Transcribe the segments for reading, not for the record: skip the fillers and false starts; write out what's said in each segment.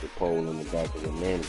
the pole in the back of the manager.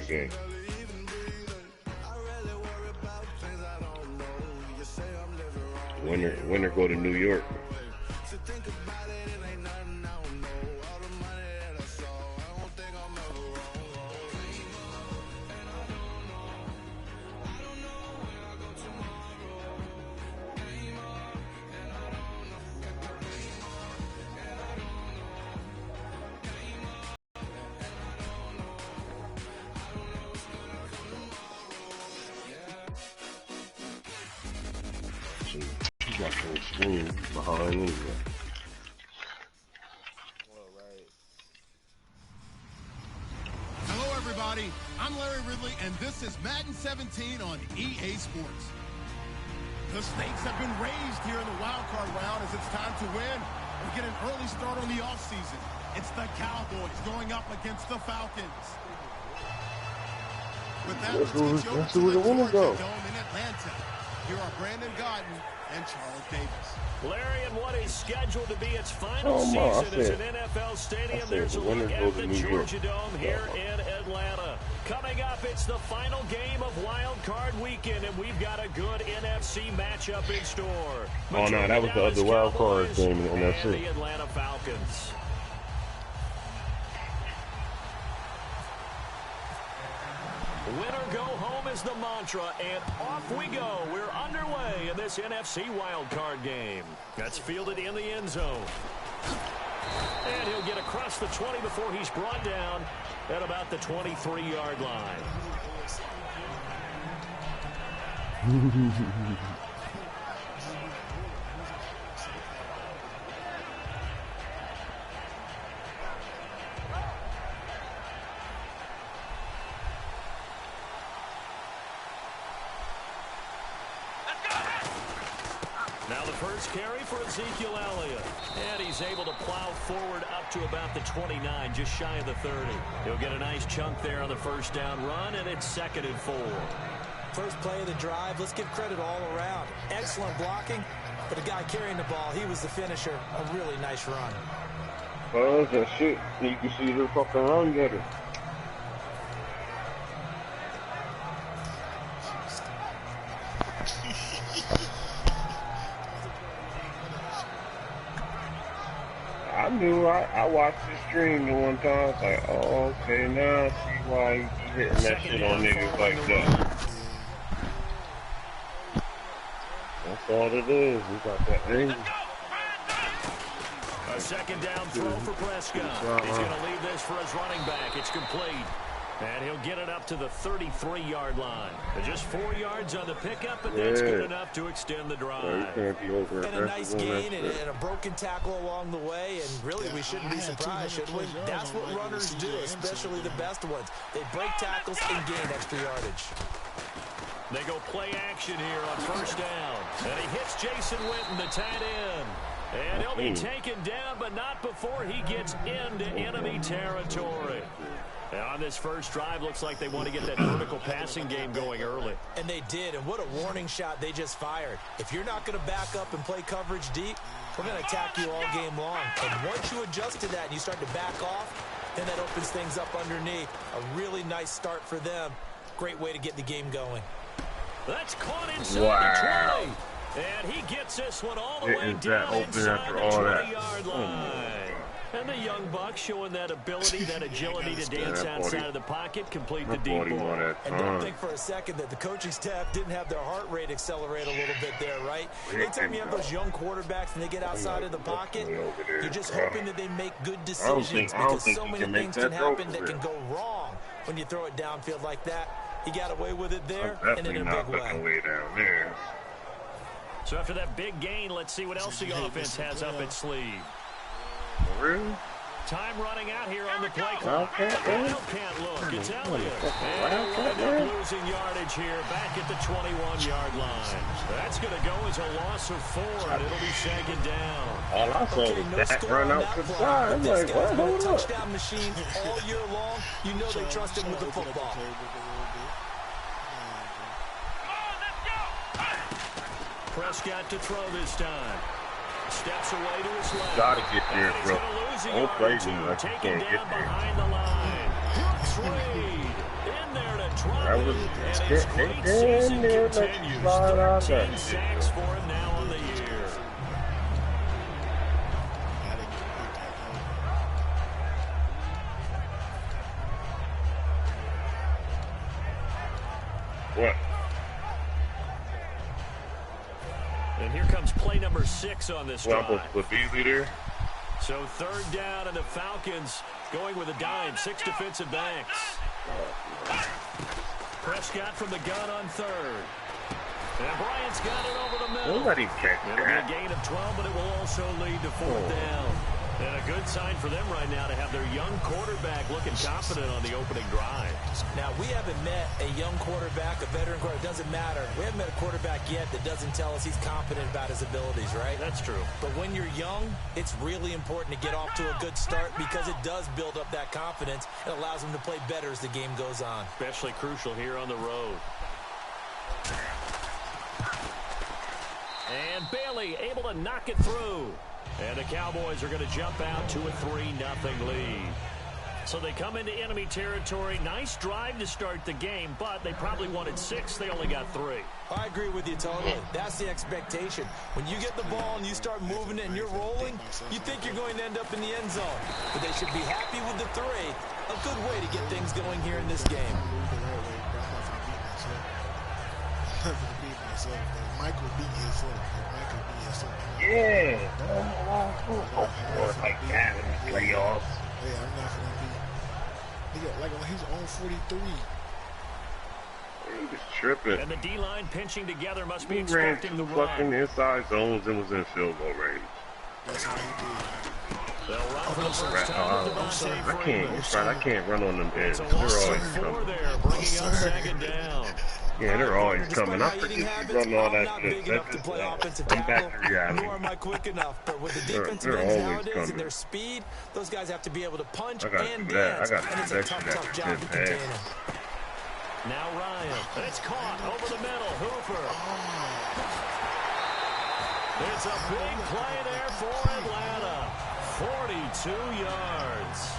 Game. Winner go to New York. Behind me. Hello, everybody. I'm Larry Ridley, and this is Madden 17 on EA Sports. The stakes have been raised here in the wild card round as it's time to win or get an early start on the offseason. It's the Cowboys going up against the Falcons. With that, let's get you over to the Georgia Dome in Atlanta. Here are Brandon Godden and Charles Davis. Larry, in what is scheduled to be its final season as an NFL stadium, there's a look at the Georgia Dome here in Atlanta. Coming up, it's the final game of Wild Card Weekend, and we've got a good NFC matchup in store. Oh, no, that was the other Wild Card game in the NFC. The Atlanta Falcons. Winner go home is the mantra, and off we go. We're underway in this NFC wildcard game. That's fielded in the end zone. And he'll get across the 20 before he's brought down at about the 23-yard line. Now the first carry for Ezekiel Elliott. And he's able to plow forward up to about the 29, just shy of the 30. He'll get a nice chunk there on the first down run, and it's 2nd and 4. First play of the drive, let's give credit all around. Excellent blocking, but the guy carrying the ball, he was the finisher. A really nice run. Oh, that shit. You can see the fucking run getter. I watched this stream the one time. I was like, oh, okay, now I see why you hitting that shit on niggas like that. That's all it is. We got that thing. A second down throw for Prescott. He's going to leave this for his running back. It's complete. And he'll get it up to the 33-yard line. Just 4 yards on the pickup, but that's good enough to extend the drive. And a nice gain and a broken tackle along the way. And really, we shouldn't be surprised, should we? That's what runners do, especially the best ones. They break tackles and gain extra yardage. They go play action here on first down. And he hits Jason Witten, the tight end. And he'll be taken down, but not before he gets into enemy territory. And on this first drive, looks like they want to get that vertical passing game going early. And they did, and what a warning shot they just fired. If you're not going to back up and play coverage deep, we're going to attack you all game long. And once you adjust to that and you start to back off, then that opens things up underneath. A really nice start for them. Great way to get the game going. That's caught inside the 20. And he gets this one all the way down inside the 20-yard line. And the young buck showing that ability, that agility to dance outside of the pocket, complete the deep ball. And don't think for a second that the coaching staff didn't have their heart rate accelerate a little bit there, right? Anytime you have those young quarterbacks and they get outside of the pocket, you're just hoping that they make good decisions because so many things can happen that can go wrong when you throw it downfield like that. He got away with it there and in a big way. So after that big gain, let's see what else the offense has up its sleeve. Really? Time running out here on the play clock. Wildcat look, it's Elliott. And we'll end up losing yardage here back at the 21-yard line. That's going to go as a loss of 4, and it'll be second down. All I saw was that run out to the side. I'm like, what? Hold up. Touchdown machine all year long. You know they trust him with the football. Prescott to throw this time. Steps away to his left. Gotta get there, bro. Don't play me like you can't get there. Behind the line. Brooks Reed in there to try it. And his great season continues. 13 sacks for him now on the year. What? And here comes play number 6 on this drive. I'm supposed to put Beasley there? So third down, and the Falcons going with a dime. 6 defensive backs. Prescott from the gun on third. And Bryant's got it over the middle. Nobody catch It'll be a gain of 12, but it will also lead to fourth down. And a good sign for them right now to have their young quarterback looking confident on the opening drive. Now, we haven't met a young quarterback, a veteran quarterback. It doesn't matter. We haven't met a quarterback yet that doesn't tell us he's confident about his abilities, right? That's true. But when you're young, it's really important to get off to a good start because it does build up that confidence. It allows him to play better as the game goes on. Especially crucial here on the road. And Bailey able to knock it through. And the Cowboys are going to jump out to a 3-0 lead. So they come into enemy territory. Nice drive to start the game, but they probably wanted 6. They only got 3. I agree with you totally. That's the expectation. When you get the ball and you start moving it and you're rolling, you think you're going to end up in the end zone. But they should be happy with the 3. A good way to get things going here in this game. Michael beat himself. Yeah. Like that in the playoffs. Yeah, I'm not gonna be. He got like he's on 43. He was tripping. And the D-line pinching together must be He ran expecting 2 the fucking run. inside zones and was in field goal range. That's how he did. They'll run for the first time with Devontae Freeman. I can't run on them ends. It's a They're loss always of 4 coming. there, bringing up second down. Yeah, they're always coming. I forget you run all I'm that not shit. big enough to play offensive I'm back tackle, to reality. nor am I quick enough. But with the defensive They're ends always nowadays coming. and their speed, those guys have to be able to punch I gotta and do that. I dance. gotta And it's do a that tough, shit tough after job to this contain pass. them. Now Ryan. And it's caught over the middle. Hooper. It's a big play there for Atlanta. 42 yards.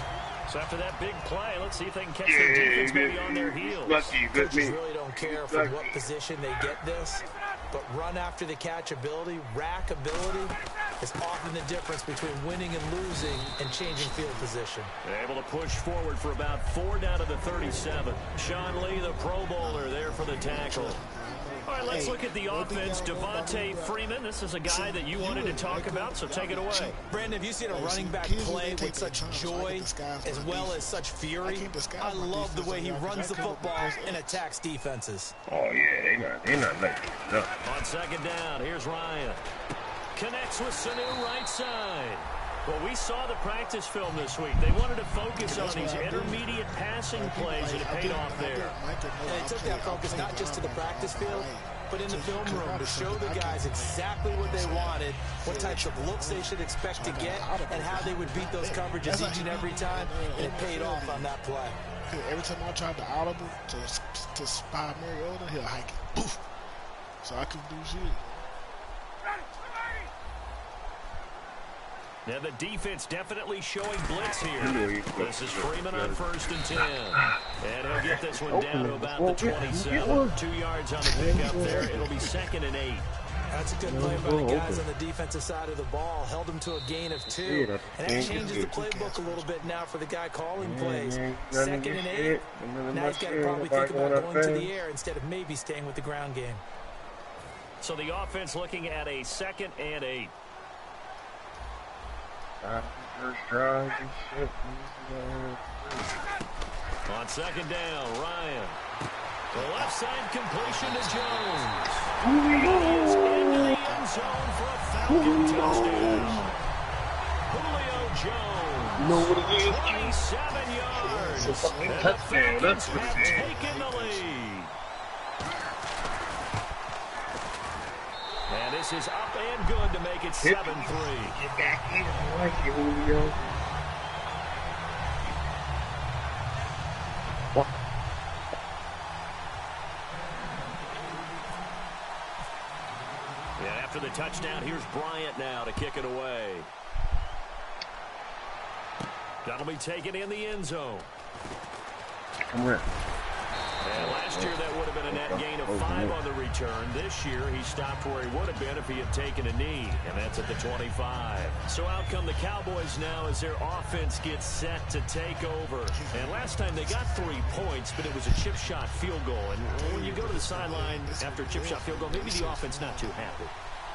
So after that big play, let's see if they can catch their defense maybe on their heels. Lucky, good Coaches me. really don't care from what position they get this, but run after the catch ability, rack ability is often the difference between winning and losing and changing field position. They're able to push forward for about 4 down to the 37. Sean Lee, the Pro Bowler, there for the tackle. All right, let's look at the offense. Devontae Freeman, this is a guy that you wanted to talk about, so take it away. Brandon, have you seen a running back play with such joy as well as such fury? I love the way he runs the football and attacks defenses. Oh, yeah, they're not letting it up. On second down, here's Ryan. Connects with Sanu right side. Well, we saw the practice film this week. They wanted to focus on these intermediate passing plays, and it paid off there. And they took that focus not just to the practice field, but in the film room to show the guys exactly what they wanted, what types of looks they should expect to get, and how they would beat those coverages each and every time, and it paid off on that play. Every time I tried to audible to spy Mariota, he'll hike it. Poof. So I couldn't do shit. Now the defense definitely showing blitz here. This is Freeman on 1st and 10. And he'll get this one down to about the 27. 2 yards on the pickup there. It'll be 2nd and 8. That's a good play by the guys on the defensive side of the ball. Held them to a gain of 2. And that changes the playbook a little bit now for the guy calling plays. 2nd and 8. Now he's got to probably think about going to the air instead of maybe staying with the ground game. So the offense looking at a 2nd and 8. First drive and shit. On 2nd down, Ryan. The left side completion to Jones. He is into the end zone for a Falcon touchdown. Julio Jones. You know what it is? 27 yards. It's a fucking And the touchdown. Falcons That's what have it is. taken the lead. And this is up and good to make it 7-3. Get back here. I like you, Julio. And after the touchdown, here's Bryant now to kick it away. That'll be taken in the end zone. Come here. And last year that would have been a net gain of 5 on the return. This year he stopped where he would have been if he had taken a knee, and that's at the 25. So out come the Cowboys now as their offense gets set to take over. And last time they got 3 points, but it was a chip shot field goal. And when you go to the sideline after a chip shot field goal, maybe the offense not too happy.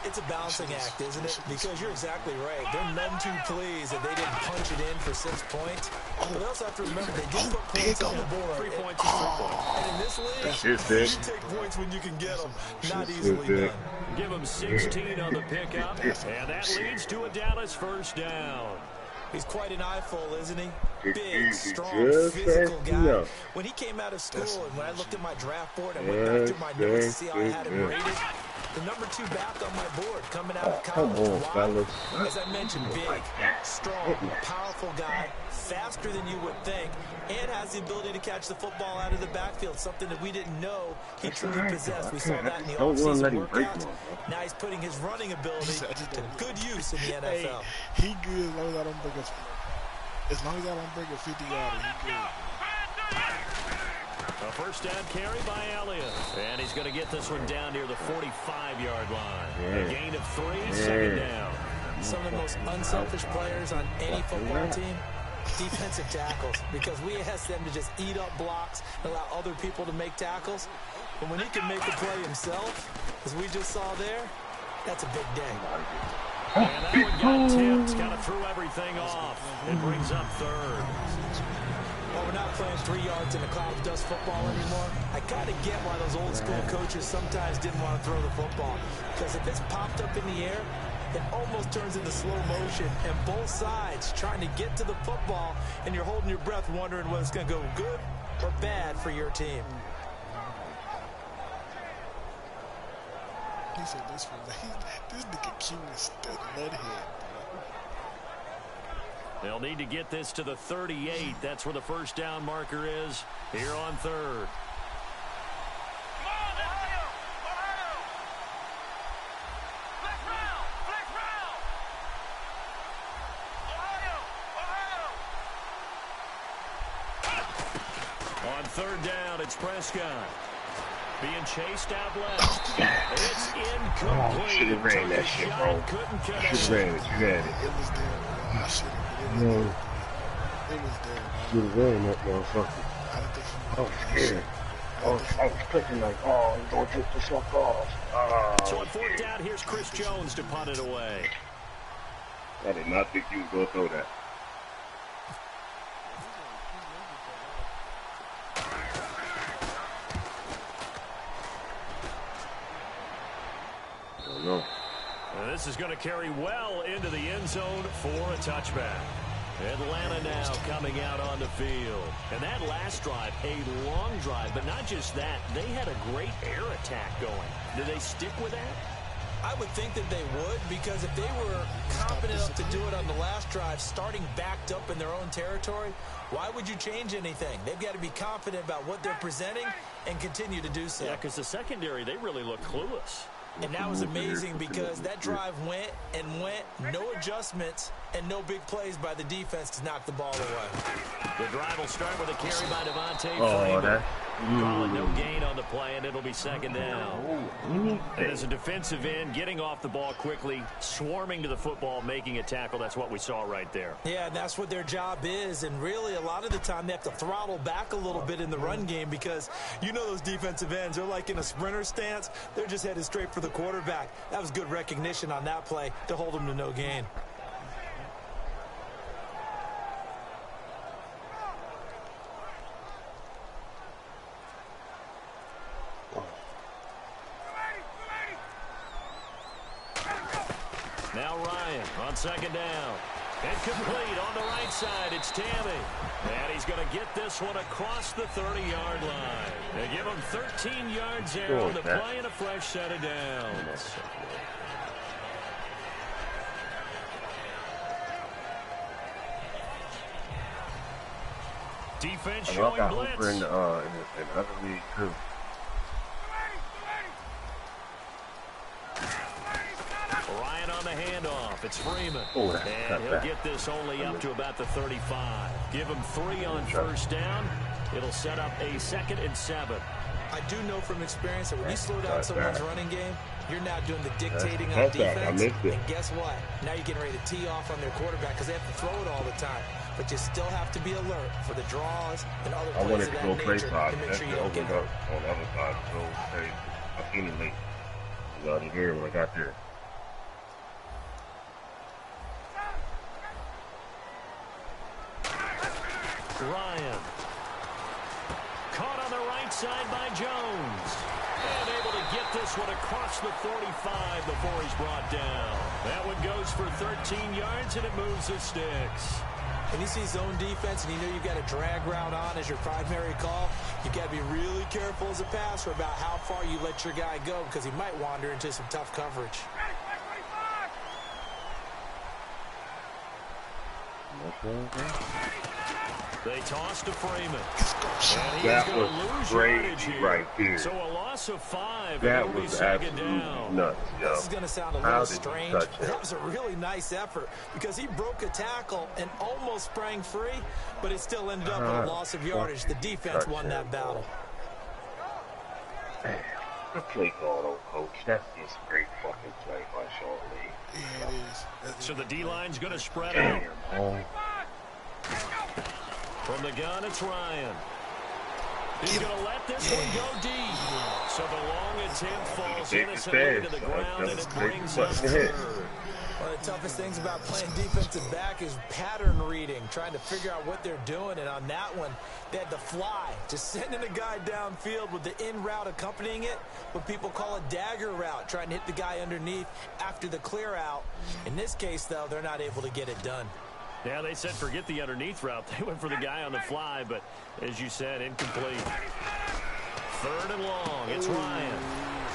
It's a balancing act, isn't it? Because you're exactly right. They're none too pleased that they didn't punch it in for 6 points. But they also have to remember they did put points on the board. 3 points is 3 points. And in this league, you take points when you can get them. Not easily done. Give him 16 on the pickup, and that leads to a Dallas first down. He's quite an eyeful, isn't he? Big, Big, strong, physical guy. When he came out of school and when I looked at my draft board and went back through my notes to see how I had him rated, the number 2 back on my board coming out of college. Come on, fellas. As I mentioned, big, strong, powerful guy, faster than you would think, and has the ability to catch the football out of the backfield, something that we didn't know he truly possessed. We saw that in the offseason workouts. Now he's putting his running ability to good use in the NFL. He good as long as I don't break a, as long as I don't break a 50-yarder, he good. A first down carry by Elliott. And he's going to get this one down near the 45-yard line. A gain of 3, 2nd down. Some of the most unselfish players on any football team, defensive tackles, because we ask them to just eat up blocks and allow other people to make tackles. But when he can make the play himself, as we just saw there, that's a big day. And that one got tipped, kind of threw everything off. It brings up 3rd. Well, we're not playing 3 yards in a cloud of dust football anymore. I kind of get why those old school coaches sometimes didn't want to throw the football. Because if it's popped up in the air, it almost turns into slow motion. And both sides trying to get to the football, and you're holding your breath wondering whether it's going to go good or bad for your team. He said this nigga cute as the nuthead. They'll need to get this to the 38. That's where the first down marker is here on 3rd. On 3rd down, it's Prescott. Being chased out left. It's incomplete. Should have ran that shit, bro. Should have ran it. You had it. It was there, bro. I should have. No. It was there, bro. Should have ran that motherfucker. I didn't think I was scared. I was clicking like, oh, he's going to take the fuck off. So on 4th down, here's Chris Jones to punt it away. I did not think you was going to throw that. No. And this is going to carry well into the end zone for a touchback. Atlanta now coming out on the field. And that last drive, a long drive, but not just that. They had a great air attack going. Do they stick with that? I would think that they would, because if they were confident enough to do it on the last drive, starting backed up in their own territory, why would you change anything? They've got to be confident about what they're presenting and continue to do so. Yeah, because the secondary, they really look clueless. And that was amazing because that drive went and went, no adjustments, and no big plays by the defense to knock the ball away. The drive will start with a carry by Devontae Oh, Freeman. Calling no gain on the play, and it'll be second down. And as a defensive end, getting off the ball quickly, swarming to the football, making a tackle, that's what we saw right there. Yeah, and that's what their job is. And really, a lot of the time, they have to throttle back a little bit in the run game because you know those defensive ends, they're like in a sprinter stance. They're just headed straight for the quarterback. That was good recognition on that play to hold them to no gain. Now Ryan on second down. Incomplete on the right side. It's Tammy. And he's going to get this one across the 30-yard line. They give him 13 yards there on the play and a fresh set of downs. Defense showing blitz. In other league too. Ryan on the handoff. It's Freeman. And he'll get this only up to about the 35. Give him 3 on first down. It'll set up a 2nd and 7. I do know from experience that when you slow down someone's running game, you're now doing the dictating on defense. And guess what? Now you're getting ready to tee off on their quarterback because they have to throw it all the time. But you still have to be alert for the draws and other plays of that nature to make sure you don't get hurt. On the other side, so hey, I seen it late. I didn't hear when I got there. Ryan. Caught on the right side by Jones. And able to get this one across the 45 before he's brought down. That one goes for 13 yards, and it moves the sticks. When you see zone defense and you know you've got a drag route on as your primary call, you've got to be really careful as a passer about how far you let your guy go because he might wander into some tough coverage. They toss to Freeman. That was crazy right there. So a loss of 5. That was absolutely nuts, yo. This is going to sound a little strange, but that was a really nice effort because he broke a tackle and almost sprang free, but it still ended up with a loss of yardage. The defense won that battle. Man, the play call, though, Coach. That's just a great fucking play by Sean Lee. Yeah, it is. So the D-line's going to spread out. From the gun, it's Ryan. He's going to let this one go deep. So the long attempt falls innocently to the ground, and it brings up third. One of the toughest things about playing defensive back is pattern reading, trying to figure out what they're doing. And on that one, they had to fly, just sending a guy downfield with the in route accompanying it, what people call a dagger route, trying to hit the guy underneath after the clear out. In this case, though, they're not able to get it done. Yeah, they said forget the underneath route. They went for the guy on the fly, but as you said, incomplete. 3rd and long. It's Ryan.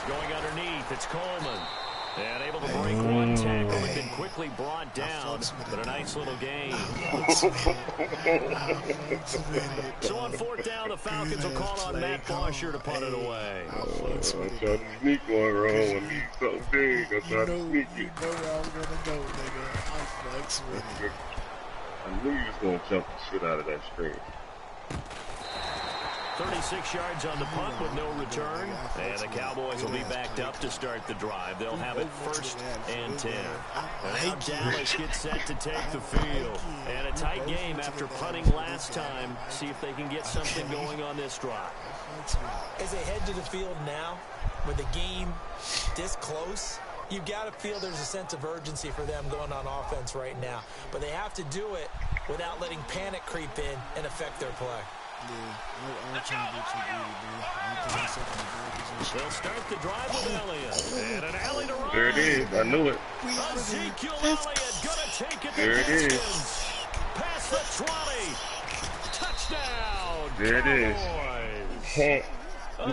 Going underneath. It's Coleman. And able to break one tackle and then quickly brought down, but a nice little gain. So on 4th down, the Falcons will call on Matt Bosher to punt it away. I tried to sneak one wrong when he's something big. I tried to sneak it. You know where I'm going to go, nigga. I flex with it. I knew you was going to jump the shit out of that screen. 36 yards on the punt with no return. And the Cowboys will be backed up to start the drive. They'll have it 1st and 10. And now Dallas gets set to take the field. And a tight game after punting last time. See if they can get something going on this drive. As they head to the field now, with the game this close, you've got to feel there's a sense of urgency for them going on offense right now. But they have to do it without letting panic creep in and affect their play. Yeah, I'm trying to get you greedy, bro. I think I'm in a position. They'll start the drive with Elliott. And an alley to Ryan. There it is. I knew it. Ezekiel Elliott gonna take it there the it distance. is. Past the 20. Touchdown. There it is.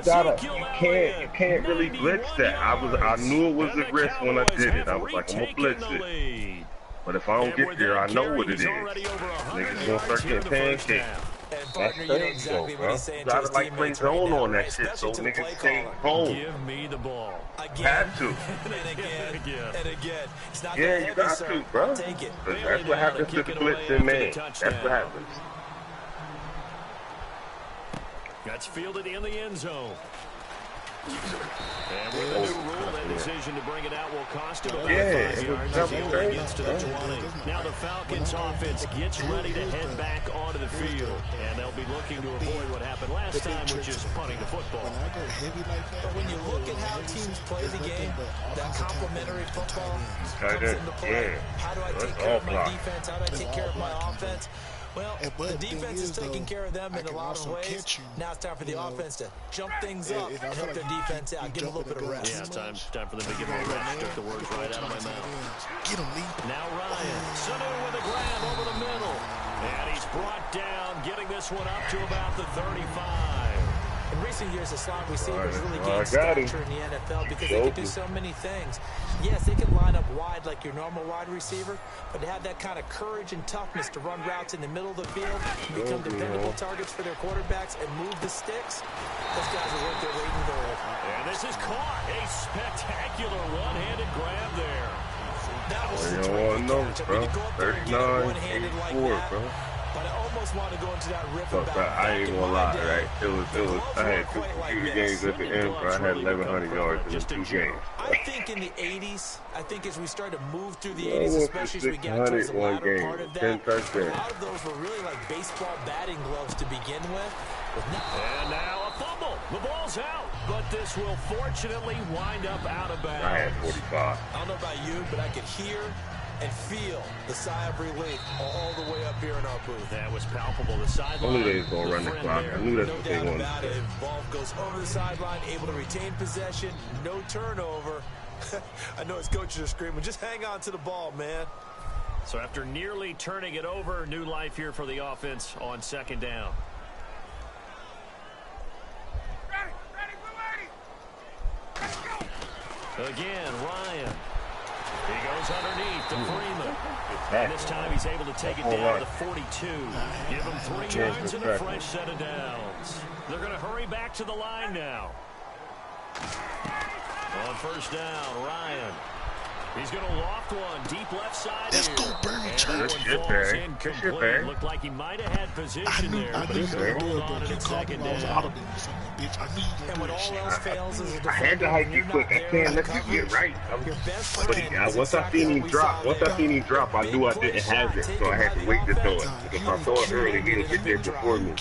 Cowboys. You can't really blitz that. I knew it was a risk when I did it. I was like, I'm gonna blitz it. But if I don't get there, I know what it is. Niggas gonna start getting pancaked. That's crazy, though, bro. You gotta like play zone on that shit so niggas stay home. Give me the ball. Have to. And again. It's not yeah, you got to, bro. Take it. That's what happens to the blitzing man. That's what happens. That's fielded in the end zone. And with the new rule, that decision to bring it out will cost him about 5 yards as he only gets to the 20. Now the Falcons offense gets ready to head back onto the field. And they'll be looking to avoid what happened last time, which is punting the football. But when you look at how teams play the game, that complementary football comes into play. How do I take care of my defense? How do I take care of my offense? Well, the defense is taking care of them in a lot of ways. Now it's time for the offense to jump things up and help their defense out. Give them a little bit of rest. Yeah, time for them to give them a rest. Took the words right out of my mouth. Get him, Lee. Now Ryan. Sanu with a grab over the middle. And he's brought down, getting this one up to about the 35. In recent years, the slot receivers really gained stature in the NFL because they can do so many things. Yes, they can line up wide like your normal wide receiver, but to have that kind of courage and toughness to run routes in the middle of the field, become dependable targets for their quarterbacks, and move the sticks, those guys are worth their weight in gold. And this is caught. A spectacular one-handed grab there. That was a terrific catch. I mean, to go up there and get it one-handed like that. Bro. But I almost want to go into that riff about I ain't gonna lie, right? It was. I had two computer games at the end, bro. I had 1,100 yards in the 2 games. I think in the 80s, I think as we started to move through the 80s, especially as we got towards the latter part of that, a lot of those were really like baseball batting gloves to begin with. And now a fumble. The ball's out, but this will fortunately wind up out of bounds. I had 45. I don't know about you, but I could hear and feel the sigh of relief all the way up here in our booth. That was palpable. The sideline. Only they was going to run the clock. I knew that's no what they doubt wanted about to it. do. Ball goes over the sideline, able to retain possession, no turnover. I know his coaches are screaming, just hang on to the ball, man. So after nearly turning it over, new life here for the offense on 2nd down. Again, Ryan. He goes underneath to Freeman. And this time he's able to take it down to the 42. Give him 3 yards and a fresh set of downs. They're going to hurry back to the line now. On 1st down, Ryan. He's going to loft one deep left side. Let's go, Bernie. Good shit, Barry. Looked like he might have had position there, but he couldn't hold on to 2nd down. And when all else fails as a defender, I had to hike you quick. I can't let you get right. But once I seen him drop, I knew I didn't have it, so I had to wait to throw it. Because if I throw it early, he'll get there before me.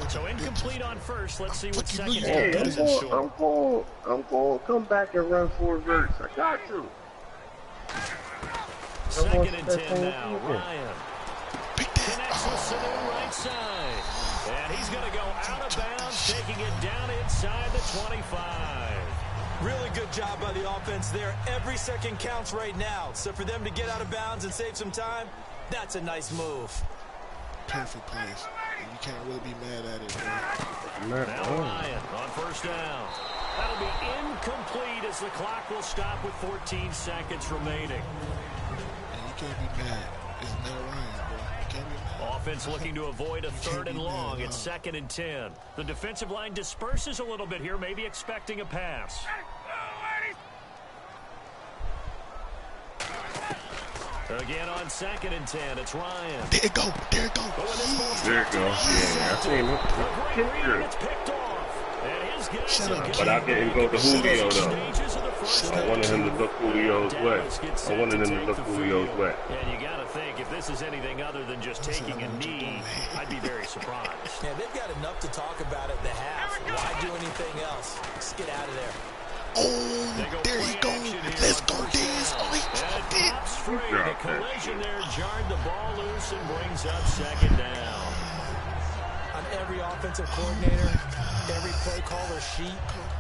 So incomplete on 1st. Let's see what 2nd down Hey, does in short. I'm going to come back and run 4 verts. I got to. 2nd and 10 now. Ryan connects with Sanu right side. And he's going to go out of bounds, taking it down inside the 25. Really good job by the offense there. Every second counts right now. So for them to get out of bounds and save some time, that's a nice move. Perfect place. And you can't really be mad at it, bro. Now Ryan on 1st down. That'll be incomplete as the clock will stop with 14 seconds remaining. And you can't be mad. It's Matt Ryan, bro. You can't be mad. Offense looking to avoid a 3rd and long. It's 2nd and 10. The defensive line disperses a little bit here, maybe expecting a pass. Again on 2nd and 10, it's Ryan. There it go. There it go. There it goes. Yeah, I seen it. It's picked off. Shut up. But I didn't go to Julio, though. I wanted him to look Julio's way. And you got to think, if this is anything other than just taking a knee, I'd be very surprised. Yeah, they've got enough to talk about at the half. Why do anything else? Just get out of there. Oh, there you go. Let's go, Dez. Oh, he dropped it. The collision there jarred the ball loose and brings up 2nd down. On every offensive coordinator, every play caller sheet,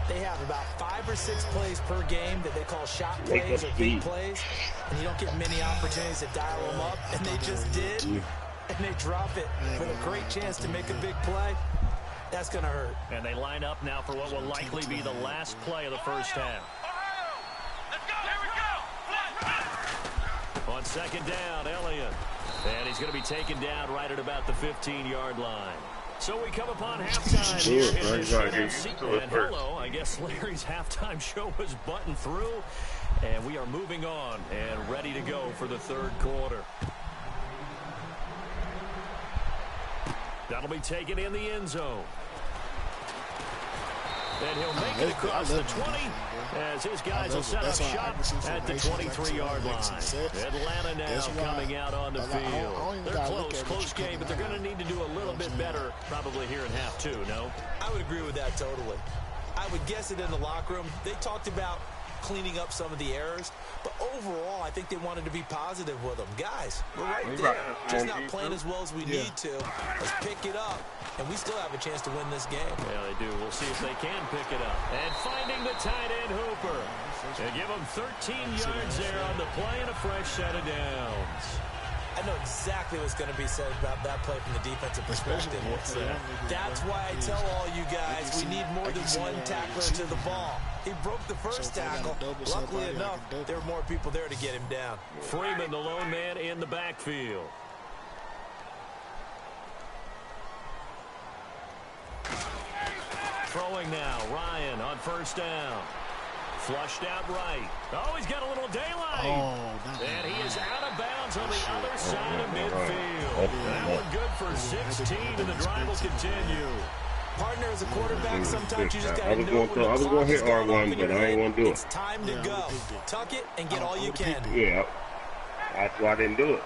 they have about 5 or 6 plays per game that they call shot plays or big plays, and you don't get many opportunities to dial them up, and they just did, and they drop it with a great chance to make a big play. That's going to hurt. And they line up now for what will likely be the last play of the 1st half. On 2nd down, Elliott. And he's going to be taken down right at about the 15-yard line. So we come upon halftime here in this NFC. And hello, I guess Larry's halftime show was buttoned through. And we are moving on and ready to go for the 3rd quarter. That'll be taken in the end zone. And he'll make it across the 20 as his guys will set up shop at the 23-yard line. Atlanta now coming out on the field. They're close game, but they're going to need to do a little bit better probably here in half two, no? I would agree with that totally. I would guess it in the locker room. They talked about cleaning up some of the errors, but overall, I think they wanted to be positive with them. Guys, we're right there. Just not playing as well as we need to. Let's pick it up, and we still have a chance to win this game. Yeah, they do. We'll see if they can pick it up. And finding the tight end, Hooper. They give him 13 yards there on the play and a fresh set of downs. I know exactly what's going to be said about that play from the defensive perspective. That's why I tell all you guys we need more than one tackler to the ball. He broke the first tackle. Luckily enough, there were more people there to get him down. Freeman, the lone man in the backfield. Throwing now, Ryan on first down. Flushed out right. Oh, he's got a little daylight. And he is out of bounds on the other side of midfield. That one good for 16, and the drive will continue. Partner, as a quarterback, sometimes you just got to know when the I was going to hit R1, but I ain't going to do it. It's time to go. Tuck it and get all you can. Yeah. That's why I didn't do it.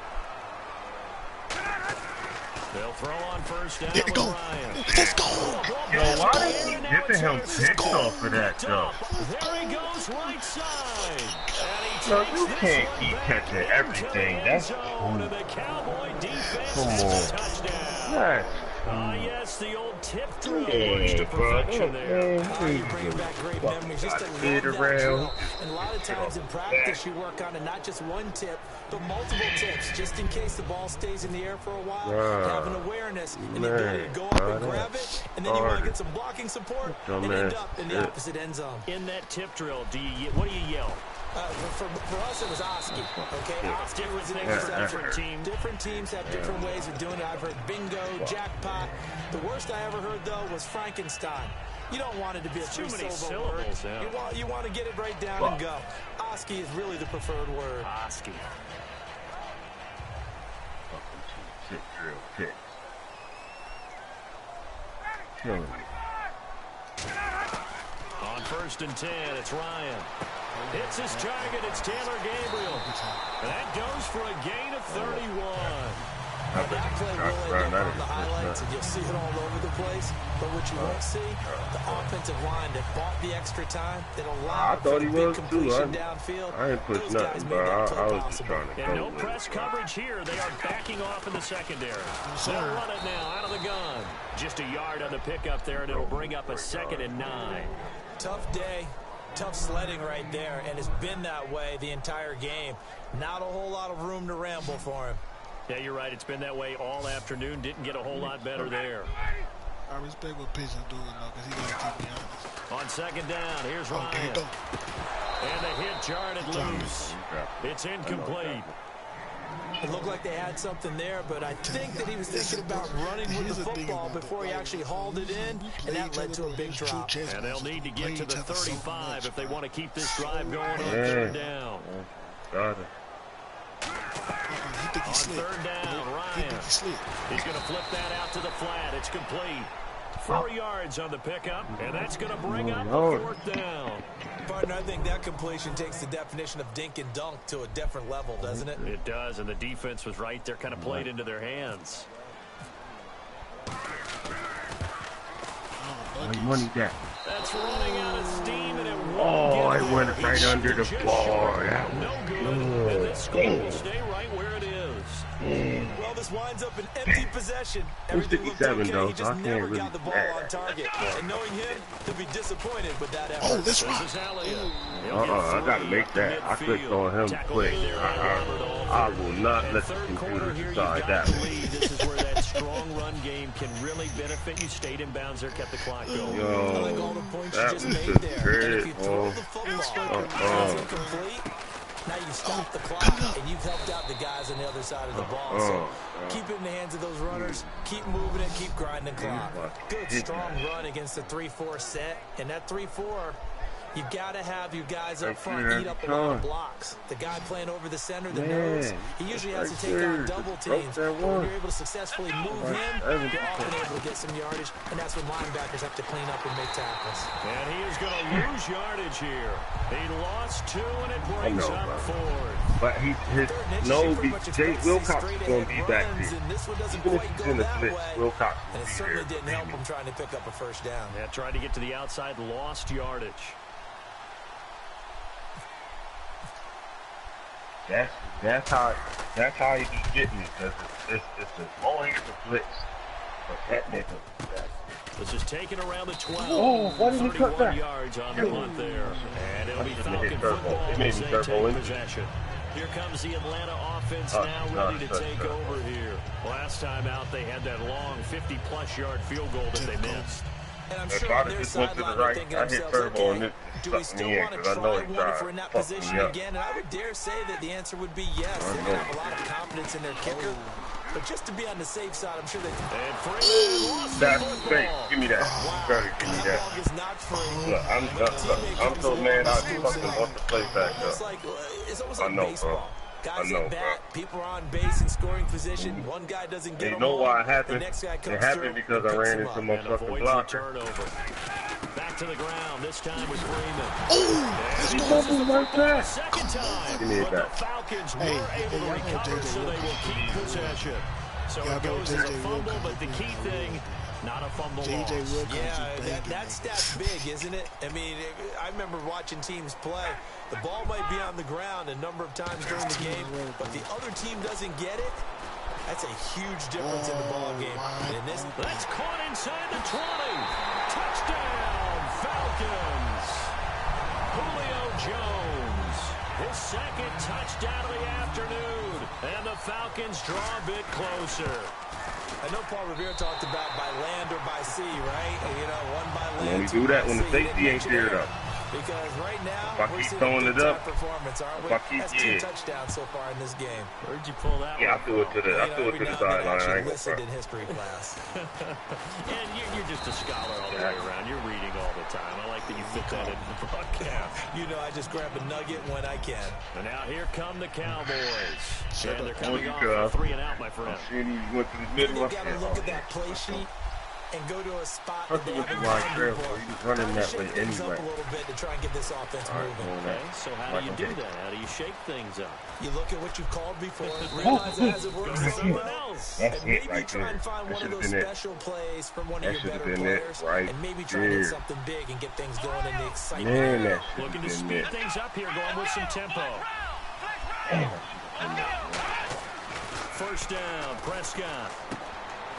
They'll throw on first down with Ryan. Let's go. Yo, why did he get him picked off of that, though? There he goes, right side. No, you can't keep catching everything. That's cool. The Cowboy defense come on. Yes. Yes, the old tip drill to perfection there. You're bringing back great memories. Just to love that drill. And a lot of times in practice, you work on it, not just one tip, but multiple tips, just in case the ball stays in the air for a while. Have an awareness and the ability to go up and grab it, and then you want to get some blocking support and end up in the opposite end zone. In that tip drill, what do you yell? For us, it was Oski. Okay, Oski was an interception. Different teams have different ways of doing it. I've heard bingo, jackpot. The worst I ever heard, though, was Frankenstein. You don't want it to be a three-syllable word. Yeah. You want to get it right down and go. Oski is really the preferred word. Oski. Tip drill, tip. Killing me. On 1st and 10, it's Ryan. Hits his target, it's Taylor Gabriel. And that goes for a gain of 31. That play will end up on the highlights, and you'll see it all over the place. But what you won't see, the offensive line that bought the extra time, that allowed for the big completion downfield. I ain't push nothing, bro. I was just trying to go. And no press coverage here. They are backing off in the secondary. They'll run it now out of the gun. Just a yard on the pickup there, and it'll bring up a 2nd and 9. Tough day. Tough sledding right there, and it's been that way the entire game. Not a whole lot of room to ramble for him. Yeah, you're right. It's been that way all afternoon. Didn't get a whole lot better there. I respect what Pitts is doing, though, because he got to keep me honest. On 2nd down, here's Ryan. And the hit jarred loose. It's incomplete. It looked like they had something there, but I think that he was thinking about running with the football before he actually hauled it in, and that led to a big drop. And they'll need to get to the 35 if they want to keep this drive going on 3rd down. Got it. On 3rd down, Ryan. He's going to flip that out to the flat. It's complete. 4 yards on the pickup, and that's going to bring up a 4th down. Partner, I think that completion takes the definition of dink and dunk to a different level, doesn't it? It does, and the defense was right there, kind of played into their hands. Money down. That's running out of steam, and it won't it went right under the bar. No good, and this score will stay right where it is. Well, this winds up an empty possession. It's 57, though, he so just I can't never really got the ball on target. And knowing him, he'll be disappointed with that effort. Oh, this one. I got to make that. I clicked on him quick. I will not let the computer decide that one. This is where that strong run game can really benefit you. Stayed in bounds there, kept the clock going. Yo, that was just great. Now you stop the clock, and you've helped out the guys on the other side of the ball. So keep it in the hands of those runners. Keep moving and keep grinding clock. Good, strong run against the 3-4 set. And that 3-4, You've got to have your guys up front eat up a lot of blocks. The guy playing over the center, the nose, he usually has to take on double teams. But when you're able to successfully move him, you're often able to get some yardage, and that's when linebackers have to clean up and make tackles. And he is going to lose yardage here. He lost 2, and it brings up 4th. But Jay Wilcox is going to be back there. Even if he's in the blitz, Wilcox will and it be certainly there. didn't help him trying to pick up a first down. Yeah, tried to get to the outside, lost yardage. That's how he be getting it, because it's the always the blitz. But that nigga. This is taken around the 12. Oh, why did he cut 31 that? yards on the punt there. And it'll be Falcon turbo. football It made as me they turbo take in. possession. Here comes the Atlanta offense now ready to take over here. Last time out, they had that long 50-plus yard field goal that they missed. And I'm If sure I on their just went to the sideline, right, they're thinking I to hit themselves, turbo and okay, it do we sucked still me in, want to because I try know one he if tried we're in that to fuck position me up. again? And I would dare say that the answer would be yes. They have a lot of confidence in their kicker. But just to be on the safe side, I'm sure they... And Freeman lost the That's football. fake. Give me that. You better give me that. Ball gets knocked free. Look, I'm so mad I fucking lost the play back up. It's almost I like know, baseball. bro. Guys I know, at bat, people are on base in scoring position. One guy doesn't get You them know all. why it The happened? next guy It comes happened through because and I picks ran him into up. my And fucking avoids the blocker. turnover. Back to the ground, this time with Freeman. He fumbled like that. Second time, Give me but the that. Falcons were Hey, able to y'all know recover, JJ so they will Wilcox. keep possession. So Y'all it know goes as a JJ fumble, Wilcox but the is key banging thing, not a fumble JJ loss. Wilcox Yeah, is banging that stat's big, isn't it? I mean, I remember watching teams play. The ball might be on the ground a number of times during the game, but the other team doesn't get it. That's a huge difference in the ball game. And in this, That's caught inside the 20. Touchdown, Falcons. Julio Jones, his second touchdown of the afternoon. And the Falcons draw a bit closer. I know Paul Revere talked about by land or by sea, right? You know, one by land. When we two do that, by when the sea. safety ain't cleared up. Because right now, If I we're keep seeing throwing a it big-time up, performance, aren't we? if I keep- That's 2 yeah. touchdowns so far in this game. Where'd you pull that Yeah, I one threw it to the, You I know, threw it every to the now and then sideline. I actually ain't gonna listened front. in history class. And you're just a scholar all the way around. You're reading all the time. I like that you fit that in the broadcast. You know, I just grab a nugget when I can. And now here come the Cowboys. And they're coming you off go. a 3 and out, my friend. Shit, he went to the They've middle. got to look at that play sheet and go to a spot First that he they went to have wide a trail, board. so he was running that way Shake things anyway. up a little bit to try and get this offense All right, moving. going Okay, that. so how do you do that? How do you shake things up? You look at what you've called before, realize it hasn't worked Go to so someone well, else. That's and it maybe right try there. and find That one of should've those been it. special plays from one That of your should've better been it players, right and maybe try and there. hit something big and get things going in the excitement. Man, that Looking to should've speed been it. things up here, going with some tempo. First down, Prescott.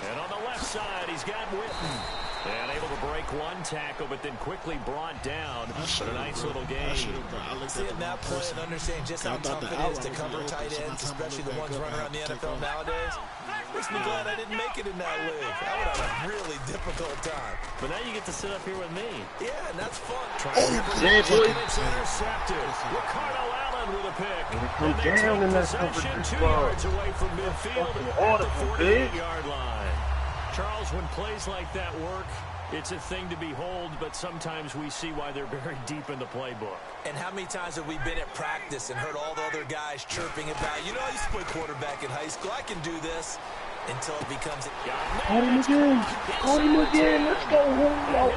And on the left side, he's got Witten. And able to break one tackle, but then quickly brought down. But a nice little gain. Seeing that play and understanding just how tough it is to cover tight ends, especially the ones running around the NFL nowadays, makes me glad I didn't make it in that league. I would have a really difficult time. But now you get to sit up here with me. Yeah, and that's fun. Yeah, boy. And it's intercepted. Ricardo Allen with a pick. come And they down take in that possession coverage 2 ball. yards away from midfield Fucking at the audible, big. 48-yard line. Charles, when plays like that work, it's a thing to behold, but sometimes we see why they're buried deep in the playbook. And how many times have we been at practice and heard all the other guys chirping about, you know, I used to play quarterback in high school. I can do this. Until it becomes... Caught him again. Caught him again. Let's go, Julio.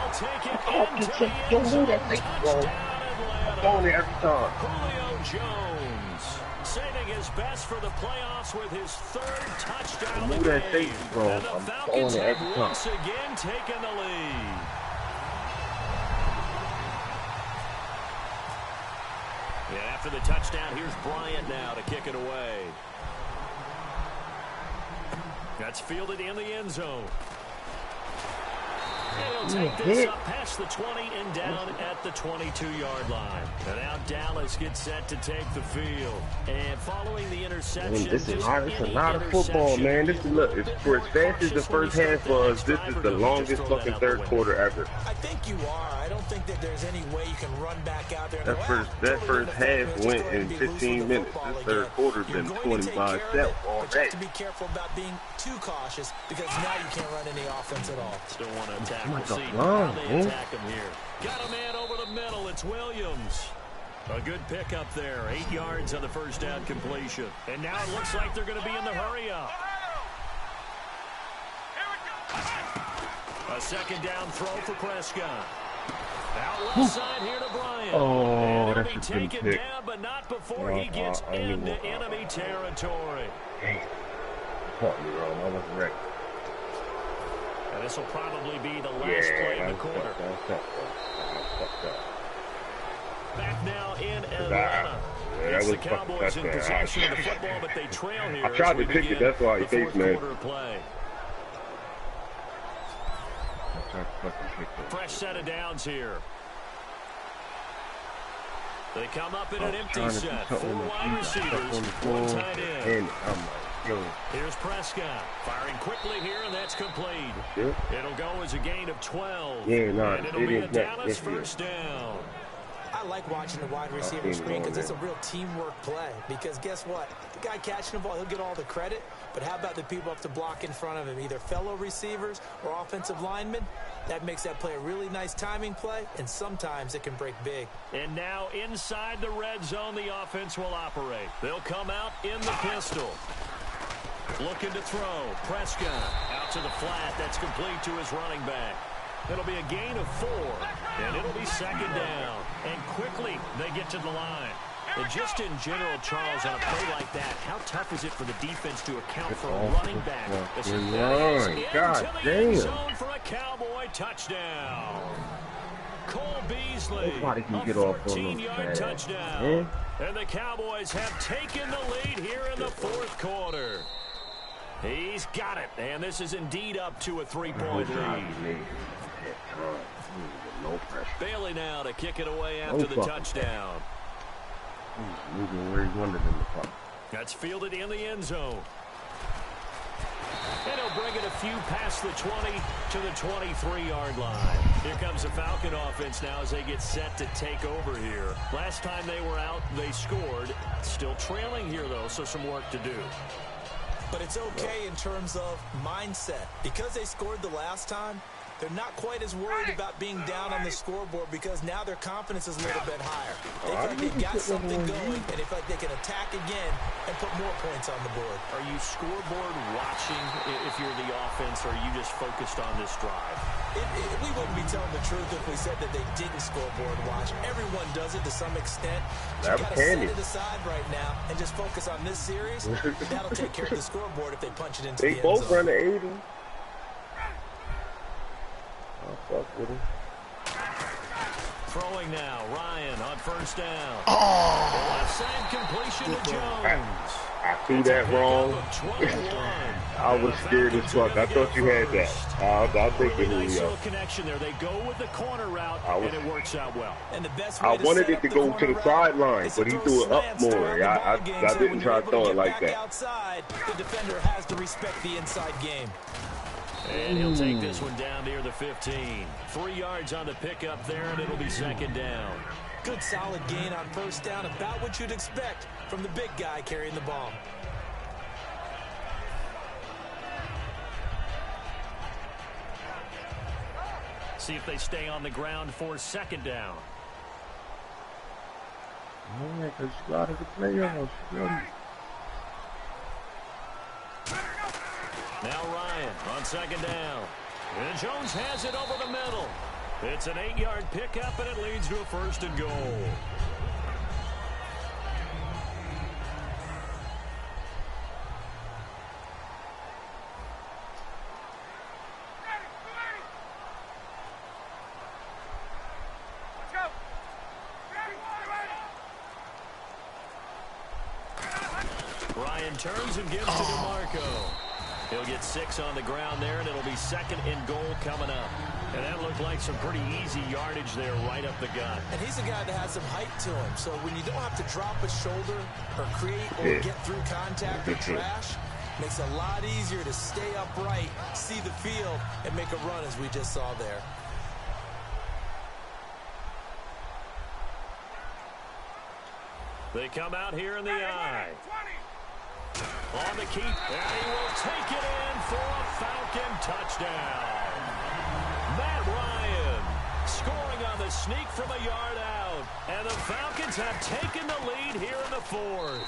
Don't hold that thing, bro. I'm throwing it every time. Julio Jones saving his best for the playoffs with his 3rd touchdown of the Move that game. safety, bro. And the I'm Falcons throwing it have every time. once again taken the lead. And after the touchdown, here's Bryant now to kick it away. That's fielded in the end zone. And he'll take this up past the 20 and down at the 22-yard line. And now Dallas gets set to take the field. And following the interception, Man, this is a lot of football, man. This is, look, for as fast as the first half was, this is the longest fucking third quarter ever. I think you are. I don't think that there's any way you can run back out there. That first half went in 15 minutes. This third quarter's been 25-7 But you already. have to be careful about being too cautious because now you can't run any offense at all. Still want to attack. I'm like see how they attack him here. Got a man over the middle. It's Williams. A good pickup there. 8 yards on the first down completion. And now it looks like they're going to be in the hurry-up. A second down throw for Prescott. Out left side here to Bryant. Oh, that's be a good taken pick. down, but not before he gets into enemy territory. Dang. Caught me wrong. I wasn't ready. And this will probably be the last play of the quarter. Back now in Atlanta. It's the Cowboys in possession of the football, but they trail here. I tried to pick it. That's why he faced me. Fresh set of downs here. They come up in an empty set. 4 wide receivers, 1 tight end. Here's Prescott firing quickly here, and that's complete. It'll go as a gain of 12. And it'll be a Dallas first down. I like watching the wide receiver screen because it's a real teamwork play. Because guess what? The guy catching the ball, he'll get all the credit. But how about the people up to block in front of him, either fellow receivers or offensive linemen? That makes that play a really nice timing play, and sometimes it can break big. And now inside the red zone, the offense will operate. They'll come out in the pistol. Looking to throw. Prescott out to the flat. That's complete to his running back. It'll be a gain of 4, and it'll be second down. And quickly, they get to the line. And just in general, Charles, on a play like that, how tough is it for the defense to account for a running back? God damn. Zone for a Cowboy touchdown. Cole Beasley, nobody can a get off on 14-yard touchdown. And the Cowboys have taken the lead here in the fourth quarter. He's got it, and this is indeed up to a 3-point lead. No pressure. Bailey now to kick it away after the touchdown. Moving where he wanted him to come. That's fielded in the end zone. And he'll bring it a few past the 20 to the 23-yard line. Here comes the Falcon offense now as they get set to take over here. Last time they were out, they scored. Still trailing here, though, so some work to do. But it's okay in terms of mindset. Because they scored the last time, they're not quite as worried about being down on the scoreboard because now their confidence is a little bit higher. They feel like they've got something going, and they feel like they can attack again and put more points on the board. Are you scoreboard watching if you're the offense, or are you just focused on this drive? We wouldn't be telling the truth if we said that they didn't scoreboard watch. Everyone does it to some extent. You got to set it aside right now and just focus on this series. That'll take care of the scoreboard if they punch it into the end zone. They both run the 80. Fuck with him. Throwing now, Ryan on first down. Left side completion to Jones. I threw that wrong. I was scared as fuck. I thought you had that. I'll take it. Nice little connection there. They go with the corner route, and it works out well. And the best I wanted it to go to the sideline, but he threw it up more. I didn't try to throw it like that. Outside, the defender has to respect the inside game. And he'll take this one down near the 15. 3 yards on the pickup there, and it'll be second down. Good solid gain on first down, about what you'd expect from the big guy carrying the ball. See if they stay on the ground for second down. Yeah, because you got to the playoffs. Now Ryan on second down. And Jones has it over the middle. It's an 8-yard pickup, and it leads to a first and goal. Ryan turns and gives to DeMarco. He'll get 6 on the ground there, and it'll be second and goal coming up. And that looked like some pretty easy yardage there right up the gut. And he's a guy that has some height to him. So when you don't have to drop a shoulder or create or get through contact or trash, makes it a lot easier to stay upright, see the field, and make a run as we just saw there. They come out here in the eye. On the keep, and he will take it in for a Falcon touchdown. Matt Ryan the sneak from a yard out. And the Falcons have taken the lead here in the fourth.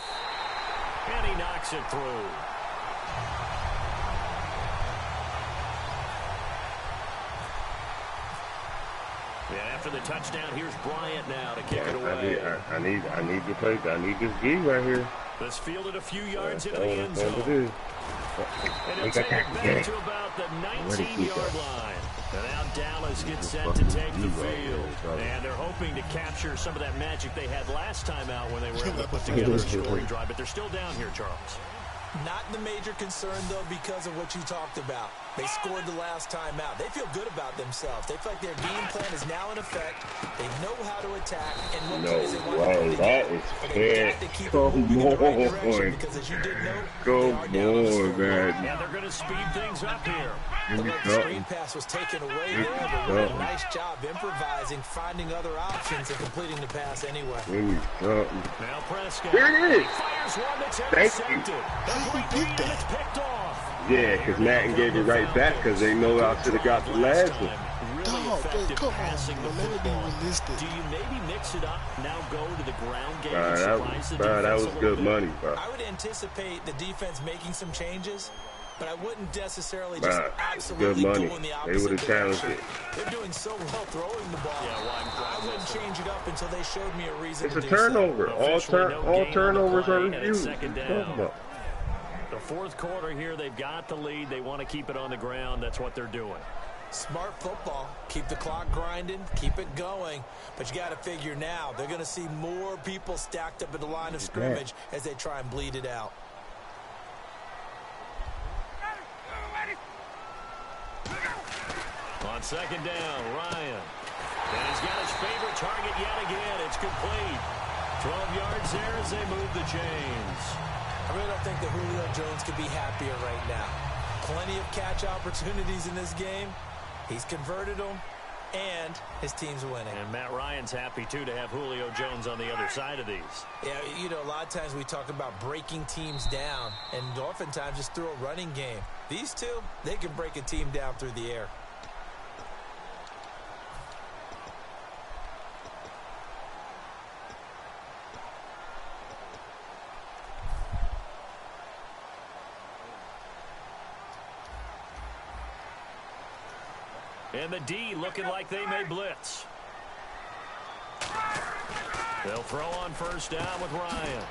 And he knocks it through. And after the touchdown, here's Bryant now to kick it away. I need to play. I need this D right here. This fielded a few yards into the end zone. And he'll take it back to about the 19-yard line. And now Dallas gets set to take the field. And they're hoping to capture some of that magic they had last time out when they were able to put together a scoring drive. But they're still down here, Charles. Not the major concern, though, because of what you talked about. They scored the last time out. They feel good about themselves. They feel like their game plan is now in effect. They know how to attack and what plays they want to do. That is fair. Come on. Because as you did know, come on, man. And they're going to speed things up here. The screen pass was taken away there, but really a nice job improvising, finding other options, and completing the pass anyway. Now Prescott. There it is. Fires one that's Thank you. It's picked off. Yeah, because Madden gave it right back because they know I should have got the last one. Really effective come on, passing the let it be football. realistic. Do you maybe mix it up, now go to the ground game? That was good money, bro. I would anticipate the defense making some changes, but I wouldn't necessarily just absolutely go in the opposite They would have challenged direction. it. They're doing so well throwing the ball. Yeah, I wouldn't change it up until they showed me a reason It's to a do turnover. so. All turnovers are And it's reviewed. second down. The fourth quarter here, they've got the lead. They want to keep it on the ground. That's what they're doing. Smart football. Keep the clock grinding. Keep it going. But you got to figure now, they're going to see more people stacked up at the line of scrimmage as they try and bleed it out. On second down, Ryan. And he's got his favorite target yet again. It's complete. 12 yards there as they move the chains. I really don't think that Julio Jones could be happier right now. Plenty of catch opportunities in this game. He's converted them, and his team's winning. And Matt Ryan's happy, too, to have Julio Jones on the other side of these. Yeah, you know, a lot of times we talk about breaking teams down, and oftentimes just through a running game. These two, they can break a team down through the air. And the D looking like they may blitz. They'll throw on first down with Ryan.